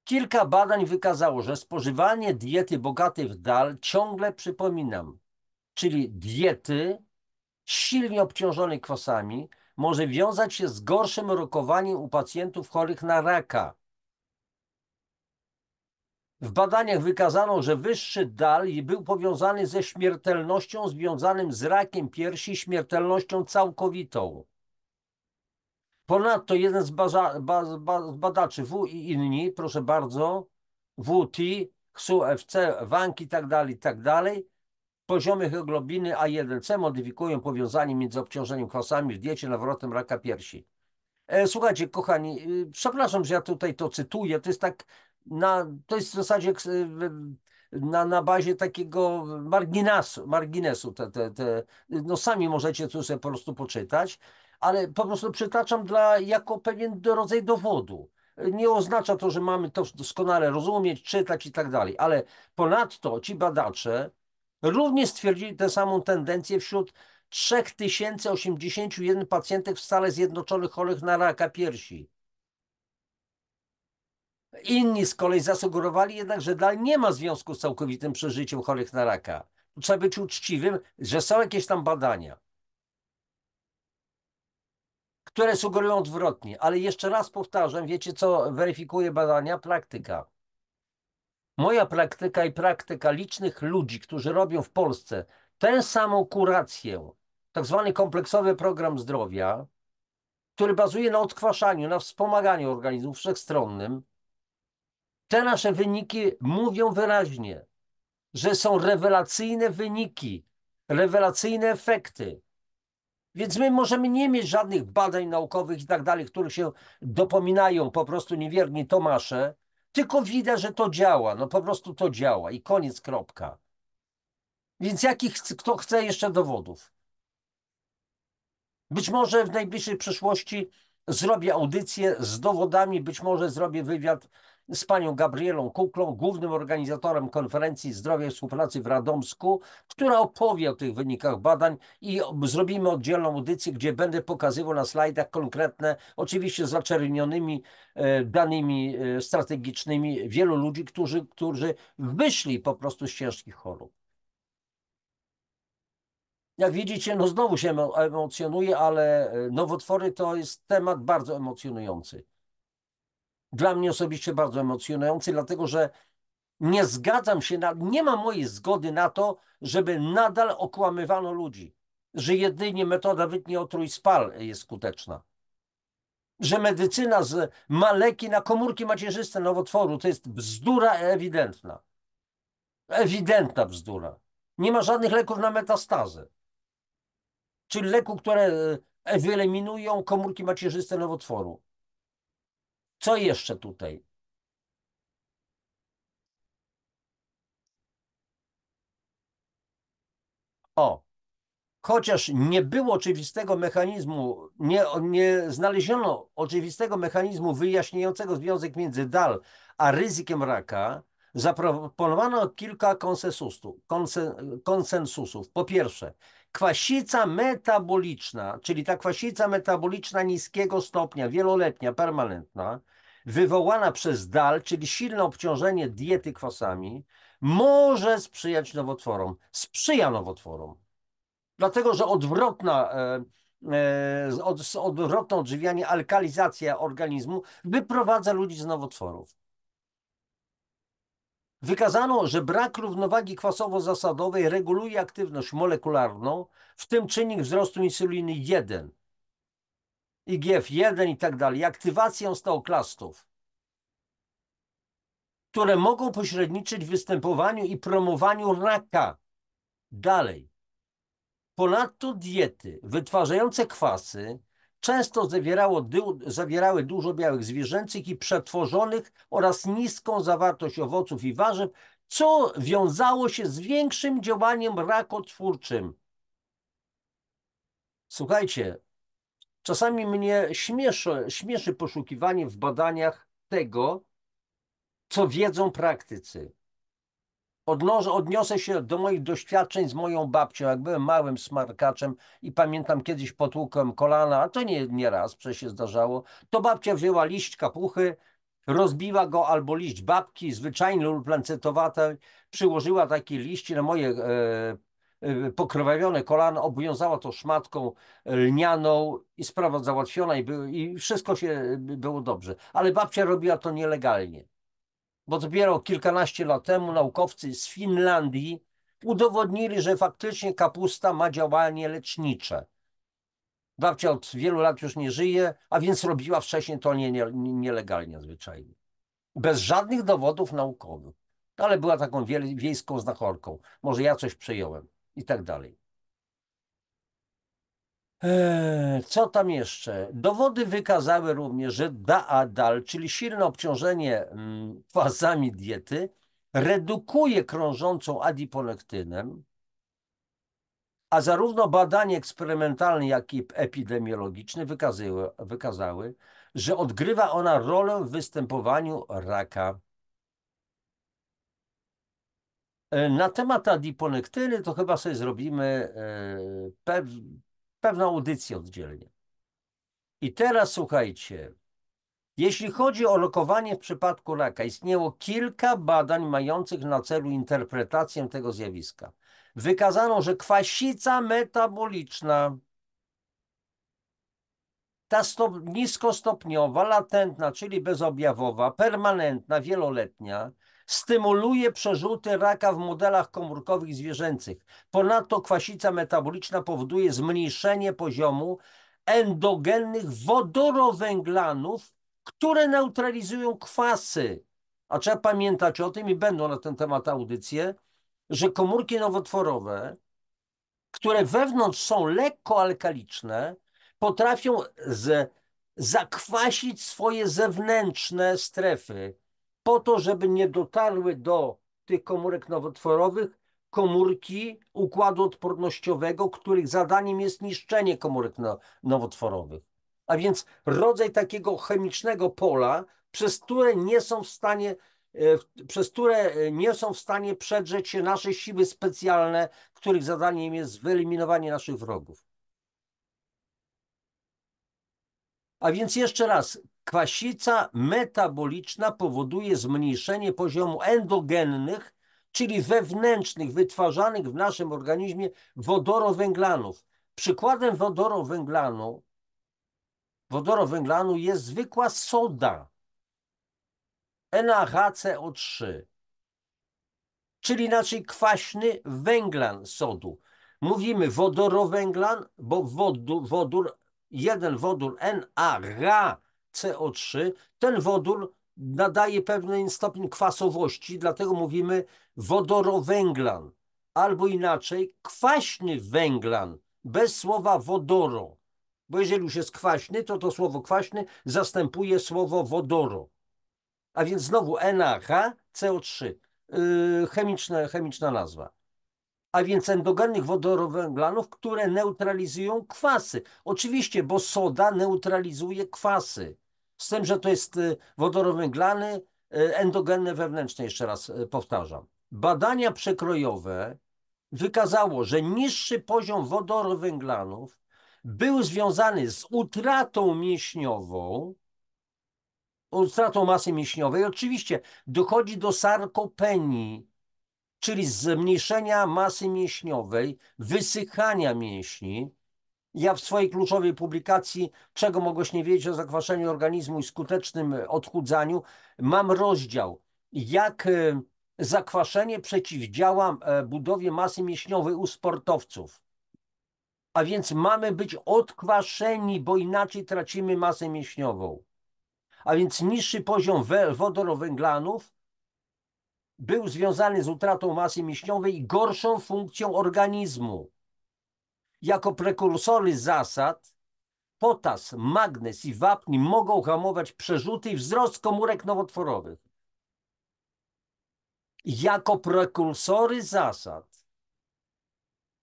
Kilka badań wykazało, że spożywanie diety bogatej w dal, ciągle przypominam, czyli diety silnie obciążonej kwasami, może wiązać się z gorszym rokowaniem u pacjentów chorych na raka. W badaniach wykazano, że wyższy dal był powiązany ze śmiertelnością związanym z rakiem piersi, śmiertelnością całkowitą. Ponadto jeden z badaczy W i inni, proszę bardzo, WT, XU, FC, WANK i tak dalej, poziomy hemoglobiny A1C modyfikują powiązanie między obciążeniem kwasami w diecie nawrotem raka piersi. Słuchajcie, kochani, przepraszam, że ja tutaj to cytuję, to jest tak, to jest w zasadzie na bazie takiego marginesu no sami możecie to sobie po prostu poczytać, ale po prostu przytaczam jako pewien rodzaj dowodu. Nie oznacza to, że mamy to doskonale rozumieć, czytać i tak dalej, ale ponadto ci badacze również stwierdzili tę samą tendencję wśród 3081 pacjentek w Stanach Zjednoczonych chorych na raka piersi. Inni z kolei zasugerowali jednak, że dalej nie ma związku z całkowitym przeżyciem chorych na raka. Trzeba być uczciwym, że są jakieś tam badania, które sugerują odwrotnie. Ale jeszcze raz powtarzam, wiecie co weryfikuje badania? Praktyka. Moja praktyka i praktyka licznych ludzi, którzy robią w Polsce tę samą kurację, tak zwany kompleksowy program zdrowia, który bazuje na odkwaszaniu, na wspomaganiu organizmu wszechstronnym, te nasze wyniki mówią wyraźnie, że są rewelacyjne wyniki, rewelacyjne efekty. Więc my możemy nie mieć żadnych badań naukowych i tak dalej, których się dopominają po prostu niewierni Tomasze, tylko widać, że to działa. No po prostu to działa i koniec, kropka. Więc kto chce jeszcze dowodów? Być może w najbliższej przyszłości zrobię audycję z dowodami, być może zrobię wywiad z panią Gabrielą Kuklą, głównym organizatorem konferencji Zdrowia i Współpracy w Radomsku, która opowie o tych wynikach badań i zrobimy oddzielną audycję, gdzie będę pokazywał na slajdach konkretne, oczywiście zaczerwienionymi danymi strategicznymi wielu ludzi, którzy wyszli po prostu z ciężkich chorób. Jak widzicie, no znowu się emocjonuje, ale nowotwory to jest temat bardzo emocjonujący. Dla mnie osobiście bardzo emocjonujący, dlatego że nie zgadzam się nie ma mojej zgody na to, żeby nadal okłamywano ludzi, że jedynie metoda wytnij, otruj, spal jest skuteczna. Że medycyna ma leki na komórki macierzyste nowotworu, to jest bzdura ewidentna. Ewidentna bzdura. Nie ma żadnych leków na metastazę. Czyli leku, które wyeliminują komórki macierzyste nowotworu. Co jeszcze tutaj? O, chociaż nie było oczywistego mechanizmu, nie znaleziono oczywistego mechanizmu wyjaśniającego związek między DAL a ryzykiem raka, zaproponowano kilka konsensusów. Po pierwsze, kwasica metaboliczna, czyli ta kwasica metaboliczna niskiego stopnia, wieloletnia, permanentna, wywołana przez DAL, czyli silne obciążenie diety kwasami, może sprzyjać nowotworom. Sprzyja nowotworom. Dlatego, że odwrotne odżywianie, alkalizacja organizmu wyprowadza ludzi z nowotworów. Wykazano, że brak równowagi kwasowo-zasadowej reguluje aktywność molekularną, w tym czynnik wzrostu insuliny 1. IGF-1 i tak dalej, aktywację steoklastów, które mogą pośredniczyć w występowaniu i promowaniu raka. Dalej. Ponadto diety wytwarzające kwasy często zawierały dużo białek zwierzęcych i przetworzonych oraz niską zawartość owoców i warzyw, co wiązało się z większym działaniem rakotwórczym. Słuchajcie, czasami mnie śmieszy poszukiwanie w badaniach tego, co wiedzą praktycy. Odniosę się do moich doświadczeń z moją babcią, jak byłem małym smarkaczem i pamiętam kiedyś potłukłem kolana, a to nie raz, przecież się zdarzało, to babcia wzięła liść kapuchy, rozbiła go albo liść babki, zwyczajny lub lancetowate, przyłożyła taki liść na moje pokrwawione kolano, obwiązała to szmatką lnianą i sprawa załatwiona i wszystko było dobrze. Ale babcia robiła to nielegalnie, bo dopiero kilkanaście lat temu naukowcy z Finlandii udowodnili, że faktycznie kapusta ma działanie lecznicze. Babcia od wielu lat już nie żyje, a więc robiła wcześniej to nielegalnie zwyczajnie. Bez żadnych dowodów naukowych. Ale była taką wiejską znachorką. Może ja coś przejąłem i tak dalej. Co tam jeszcze? Dowody wykazały również, że DAADAL, czyli silne obciążenie kwasami diety, redukuje krążącą adiponektynę, a zarówno badania eksperymentalne, jak i epidemiologiczne wykazały, że odgrywa ona rolę w występowaniu raka. Na temat adiponektyny to chyba sobie zrobimy pewną audycję oddzielnie. I teraz słuchajcie, jeśli chodzi o lokowanie w przypadku raka, istniało kilka badań mających na celu interpretację tego zjawiska. Wykazano, że kwasica metaboliczna, ta niskostopniowa, latentna, czyli bezobjawowa, permanentna, wieloletnia, stymuluje przerzuty raka w modelach komórkowych zwierzęcych. Ponadto kwasica metaboliczna powoduje zmniejszenie poziomu endogennych wodorowęglanów, które neutralizują kwasy. A trzeba pamiętać o tym i będą na ten temat audycje, że komórki nowotworowe, które wewnątrz są lekko alkaliczne, potrafią zakwasić swoje zewnętrzne strefy po to, żeby nie dotarły do tych komórek nowotworowych komórki układu odpornościowego, których zadaniem jest niszczenie komórek nowotworowych. A więc rodzaj takiego chemicznego pola, przez które nie są w stanie przedrzeć się nasze siły specjalne, których zadaniem jest wyeliminowanie naszych wrogów. A więc jeszcze raz, kwasica metaboliczna powoduje zmniejszenie poziomu endogennych, czyli wewnętrznych, wytwarzanych w naszym organizmie wodorowęglanów. Przykładem wodorowęglanu jest zwykła soda, NaHCO3, czyli inaczej kwaśny węglan sodu. Mówimy wodorowęglan, bo jeden wodór NaHCO3, ten wodór nadaje pewien stopień kwasowości, dlatego mówimy wodorowęglan, albo inaczej kwaśny węglan, bez słowa wodoro, bo jeżeli już jest kwaśny, to słowo kwaśny zastępuje słowo wodoro. A więc znowu NaHCO3, chemiczna nazwa. A więc endogennych wodorowęglanów, które neutralizują kwasy. Oczywiście, bo soda neutralizuje kwasy. Z tym, że to jest wodorowęglany endogenne wewnętrzne, jeszcze raz powtarzam. Badania przekrojowe wykazało, że niższy poziom wodorowęglanów był związany z utratą masy mięśniowej. Oczywiście dochodzi do sarkopenii, czyli zmniejszenia masy mięśniowej, wysychania mięśni. Ja w swojej kluczowej publikacji "Czego mogłeś nie wiedzieć o zakwaszeniu organizmu i skutecznym odchudzaniu" mam rozdział, jak zakwaszenie przeciwdziała budowie masy mięśniowej u sportowców. A więc mamy być odkwaszeni, bo inaczej tracimy masę mięśniową. A więc niższy poziom wodorowęglanów był związany z utratą masy mięśniowej i gorszą funkcją organizmu. Jako prekursory zasad potas, magnez i wapń mogą hamować przerzuty i wzrost komórek nowotworowych. Jako prekursory zasad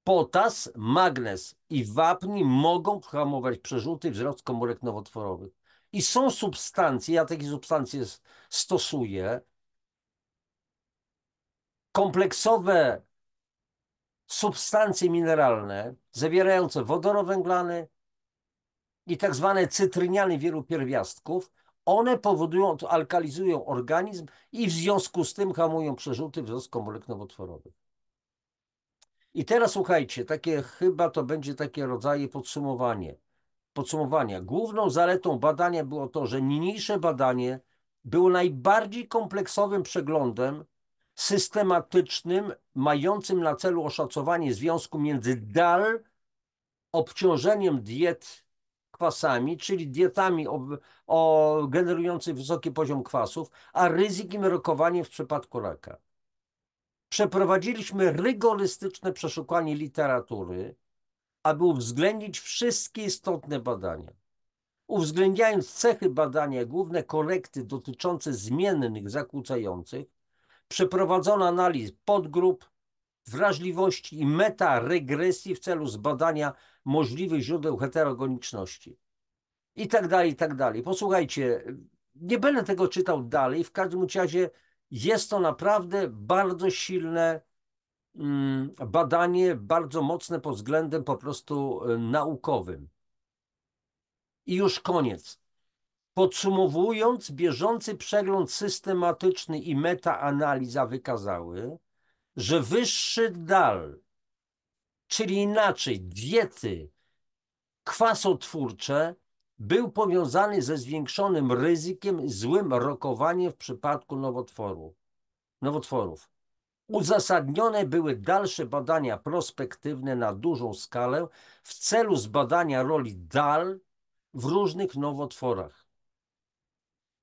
potas, magnez i wapń mogą hamować przerzuty i wzrost komórek nowotworowych. I są substancje, ja takie substancje stosuję, kompleksowe substancje mineralne zawierające wodorowęglany i tak zwane cytryniany wielu pierwiastków, one powodują, alkalizują organizm i w związku z tym hamują przerzuty, wzrost komórek nowotworowych. I teraz słuchajcie, chyba to będzie takie rodzaje podsumowania. Główną zaletą badania było to, że niniejsze badanie było najbardziej kompleksowym przeglądem systematycznym, mającym na celu oszacowanie związku między obciążeniem diet kwasami, czyli dietami generującymi wysoki poziom kwasów, a ryzykiem rokowania w przypadku raka. Przeprowadziliśmy rygorystyczne przeszukanie literatury, aby uwzględnić wszystkie istotne badania. Uwzględniając cechy badania, główne korekty dotyczące zmiennych zakłócających, przeprowadzono analiz podgrup, wrażliwości i metaregresji w celu zbadania możliwych źródeł heterogeniczności. I tak dalej, i tak dalej. Posłuchajcie, nie będę tego czytał dalej. W każdym razie jest to naprawdę bardzo silne badanie, bardzo mocne pod względem po prostu naukowym. I już koniec. Podsumowując, bieżący przegląd systematyczny i metaanaliza wykazały, że wyższy czyli inaczej diety kwasotwórcze, był powiązany ze zwiększonym ryzykiem złym rokowaniem w przypadku nowotworów. Uzasadnione były dalsze badania prospektywne na dużą skalę w celu zbadania roli w różnych nowotworach.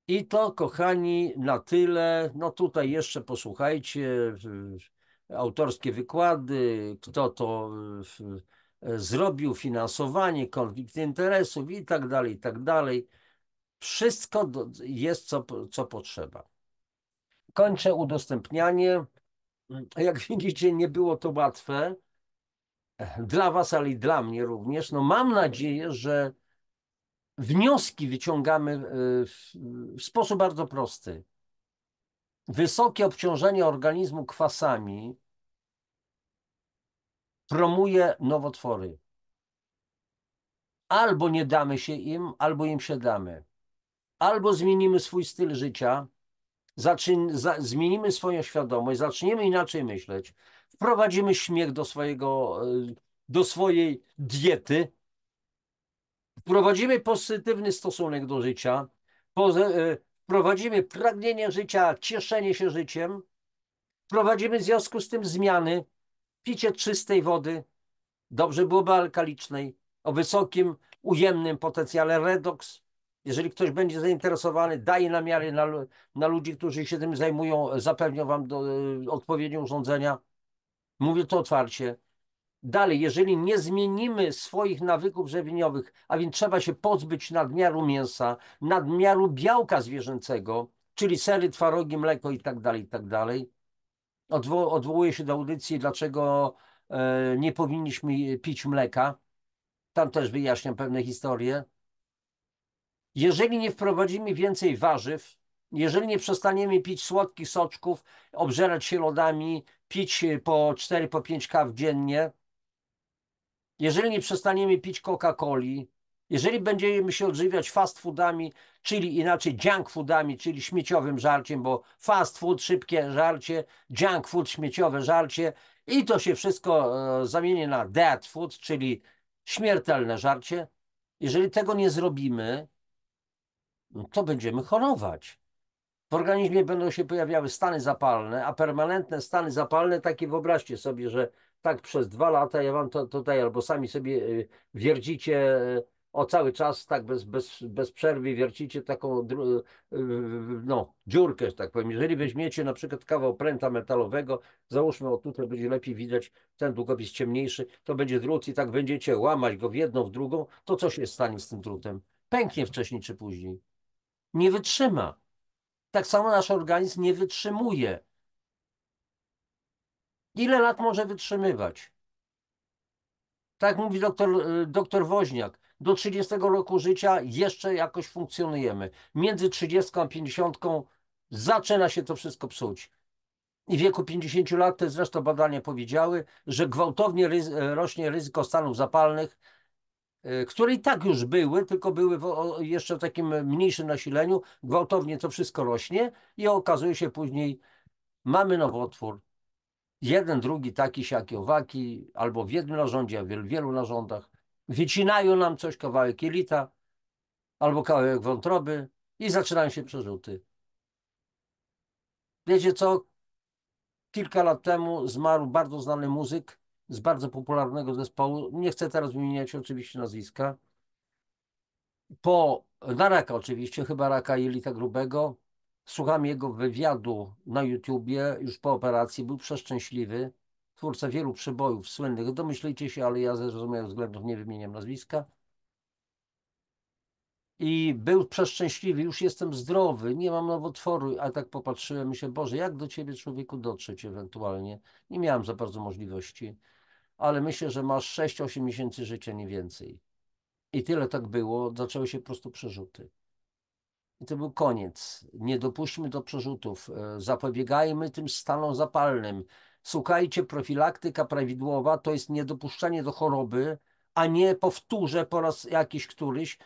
I to, kochani, na tyle. No tutaj jeszcze posłuchajcie, autorskie wykłady, kto to zrobił, finansowanie, konflikt interesów i tak dalej, i tak dalej. Wszystko jest, co potrzeba. Kończę udostępnianie. Jak widzicie, nie było to łatwe dla was, ale i dla mnie również. No mam nadzieję, że wnioski wyciągamy w sposób bardzo prosty. Wysokie obciążenie organizmu kwasami promuje nowotwory. Albo nie damy się im, albo im się damy. Albo zmienimy swój styl życia, zmienimy swoją świadomość, zaczniemy inaczej myśleć, wprowadzimy śmiech do swojej diety, wprowadzimy pozytywny stosunek do życia, wprowadzimy pragnienie życia, cieszenie się życiem, wprowadzimy w związku z tym zmiany, picie czystej wody, dobrze byłoby alkalicznej, o wysokim, ujemnym potencjale redox. Jeżeli ktoś będzie zainteresowany, daje namiary na ludzi, którzy się tym zajmują, zapewnią wam odpowiednie urządzenia. Mówię to otwarcie. Dalej, jeżeli nie zmienimy swoich nawyków żywieniowych, a więc trzeba się pozbyć nadmiaru mięsa, nadmiaru białka zwierzęcego, czyli sery, twarogi, mleko i tak dalej. Odwołuję się do audycji, dlaczego nie powinniśmy pić mleka. Tam też wyjaśniam pewne historie. Jeżeli nie wprowadzimy więcej warzyw, jeżeli nie przestaniemy pić słodkich soczków, obżerać się lodami, pić po 4, po 5 kaw dziennie, jeżeli nie przestaniemy pić Coca-Coli, jeżeli będziemy się odżywiać fast foodami, czyli inaczej junk foodami, czyli śmieciowym żarciem, bo fast food, szybkie żarcie, junk food, śmieciowe żarcie i to się wszystko zamieni na dead food, czyli śmiertelne żarcie. Jeżeli tego nie zrobimy, no to będziemy chorować. W organizmie będą się pojawiały stany zapalne, a permanentne stany zapalne, takie wyobraźcie sobie, że tak przez 2 lata, ja wam to tutaj, albo sami sobie wiercicie o cały czas, tak bez przerwy wiercicie taką no, dziurkę, że tak powiem. Jeżeli weźmiecie na przykład kawał pręta metalowego, załóżmy, o tutaj będzie lepiej widać, ten długopis ciemniejszy, to będzie drut i tak będziecie łamać go w jedną, w drugą, to co się stanie z tym drutem? Pęknie wcześniej czy później. Nie wytrzyma. Tak samo nasz organizm nie wytrzymuje. Ile lat może wytrzymywać? Tak mówi doktor Woźniak. Do 30 roku życia jeszcze jakoś funkcjonujemy. Między 30 a 50 zaczyna się to wszystko psuć. I w wieku 50 lat, te zresztą badania powiedziały, że gwałtownie rośnie ryzyko stanów zapalnych, które i tak już były, tylko były jeszcze w takim mniejszym nasileniu. Gwałtownie to wszystko rośnie i okazuje się później, mamy nowotwór. Jeden, drugi, taki, siaki, owaki, albo w jednym narządzie, a w wielu narządach. Wycinają nam coś, kawałek jelita, albo kawałek wątroby i zaczynają się przerzuty. Wiecie co? Kilka lat temu zmarł bardzo znany muzyk z bardzo popularnego zespołu. Nie chcę teraz wymieniać oczywiście nazwiska. Na raka oczywiście, chyba raka jelita grubego. Słucham jego wywiadu na YouTubie już po operacji. Był przeszczęśliwy. Twórca wielu przebojów słynnych. Domyślejcie się, ale ja ze zrozumiałych względów nie wymieniam nazwiska. I był przeszczęśliwy, już jestem zdrowy, nie mam nowotworu, a tak popatrzyłem i się, Boże, jak do ciebie człowieku dotrzeć ewentualnie? Nie miałem za bardzo możliwości, ale myślę, że masz 6-8 miesięcy życia, nie więcej. I tyle tak było, zaczęły się po prostu przerzuty. I to był koniec. Nie dopuśćmy do przerzutów. Zapobiegajmy tym stanom zapalnym. Słuchajcie, profilaktyka prawidłowa to jest niedopuszczanie do choroby, a nie powtórzę po raz jakiś któryś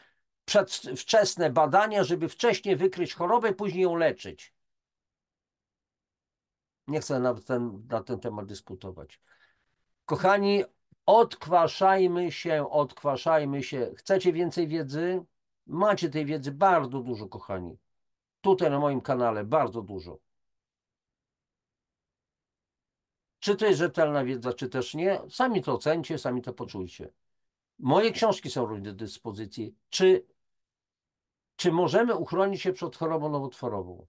przedwczesne badania, żeby wcześniej wykryć chorobę, później ją leczyć. Nie chcę na ten temat dyskutować. Kochani, odkwaszajmy się, odkwaszajmy się. Chcecie więcej wiedzy? Macie tej wiedzy bardzo dużo, kochani. Tutaj na moim kanale bardzo dużo. Czy to jest rzetelna wiedza, czy też nie? Sami to ocencie, sami to poczujcie. Moje książki są również do dyspozycji. Czy możemy uchronić się przed chorobą nowotworową?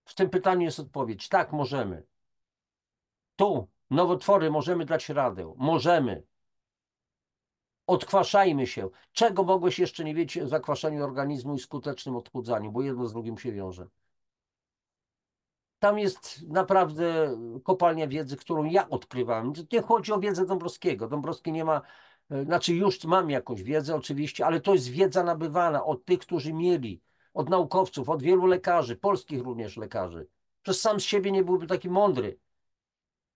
W tym pytaniu jest odpowiedź. Tak, możemy. Tu, nowotwory, możemy dać radę. Możemy. Odkwaszajmy się. Czego mogłeś jeszcze nie wiedzieć o zakwaszeniu organizmu i skutecznym odchudzaniu, bo jedno z drugim się wiąże. Tam jest naprawdę kopalnia wiedzy, którą ja odkrywam. Nie chodzi o wiedzę Dąbrowskiego. Dąbrowski nie ma, znaczy już mam jakąś wiedzę oczywiście, ale to jest wiedza nabywana od tych, którzy mieli, od naukowców, od wielu lekarzy, polskich również lekarzy. Przez sam z siebie nie byłby taki mądry.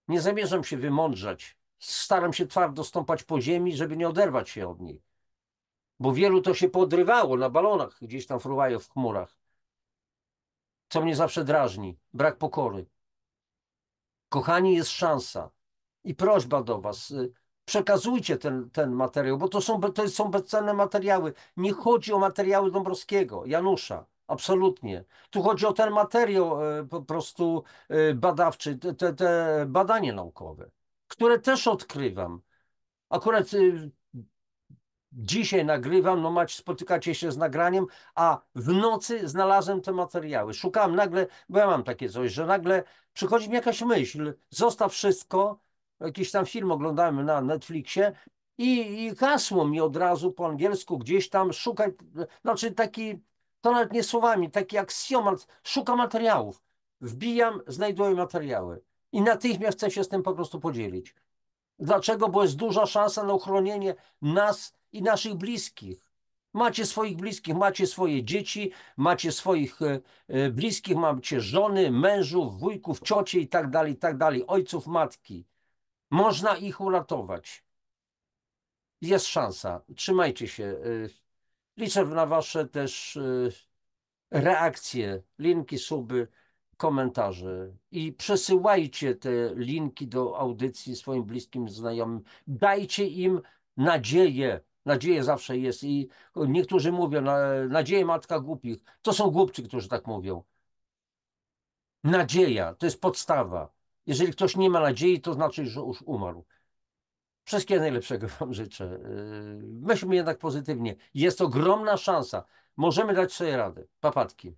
Nie zamierzam się wymądrzać. Staram się twardo stąpać po ziemi, żeby nie oderwać się od niej. Bo wielu to się podrywało na balonach, gdzieś tam fruwają w chmurach. Co mnie zawsze drażni. Brak pokory. Kochani, jest szansa. I prośba do was. Przekazujcie ten materiał, bo to są bezcenne materiały. Nie chodzi o materiały Dąbrowskiego, Janusza. Absolutnie. Tu chodzi o ten materiał po prostu badawczy, te badania naukowe, które też odkrywam. Akurat dzisiaj nagrywam, no macie, spotykacie się z nagraniem, a w nocy znalazłem te materiały. Szukałem nagle, bo ja mam takie coś, że nagle przychodzi mi jakaś myśl, zostaw wszystko, jakiś tam film oglądałem na Netflixie i hasło mi od razu po angielsku gdzieś tam, szukaj, znaczy taki, to nawet nie słowami, taki aksjomat, szukam materiałów. Wbijam, znajduję materiały i natychmiast chcę się z tym po prostu podzielić. Dlaczego? Bo jest duża szansa na uchronienie nas i naszych bliskich. Macie swoich bliskich, macie swoje dzieci, macie swoich bliskich, macie żony, mężów, wujków, ciocie i tak dalej, ojców, matki. Można ich uratować. Jest szansa. Trzymajcie się. Liczę na wasze też reakcje, linki, suby, komentarze i przesyłajcie te linki do audycji swoim bliskim znajomym. Dajcie im nadzieję. Nadzieja zawsze jest i niektórzy mówią, nadzieja matka głupich. To są głupcy, którzy tak mówią. Nadzieja to jest podstawa. Jeżeli ktoś nie ma nadziei, to znaczy, że już umarł. Wszystkiego najlepszego Wam życzę. Myślmy jednak pozytywnie. Jest ogromna szansa. Możemy dać sobie radę. Papatki.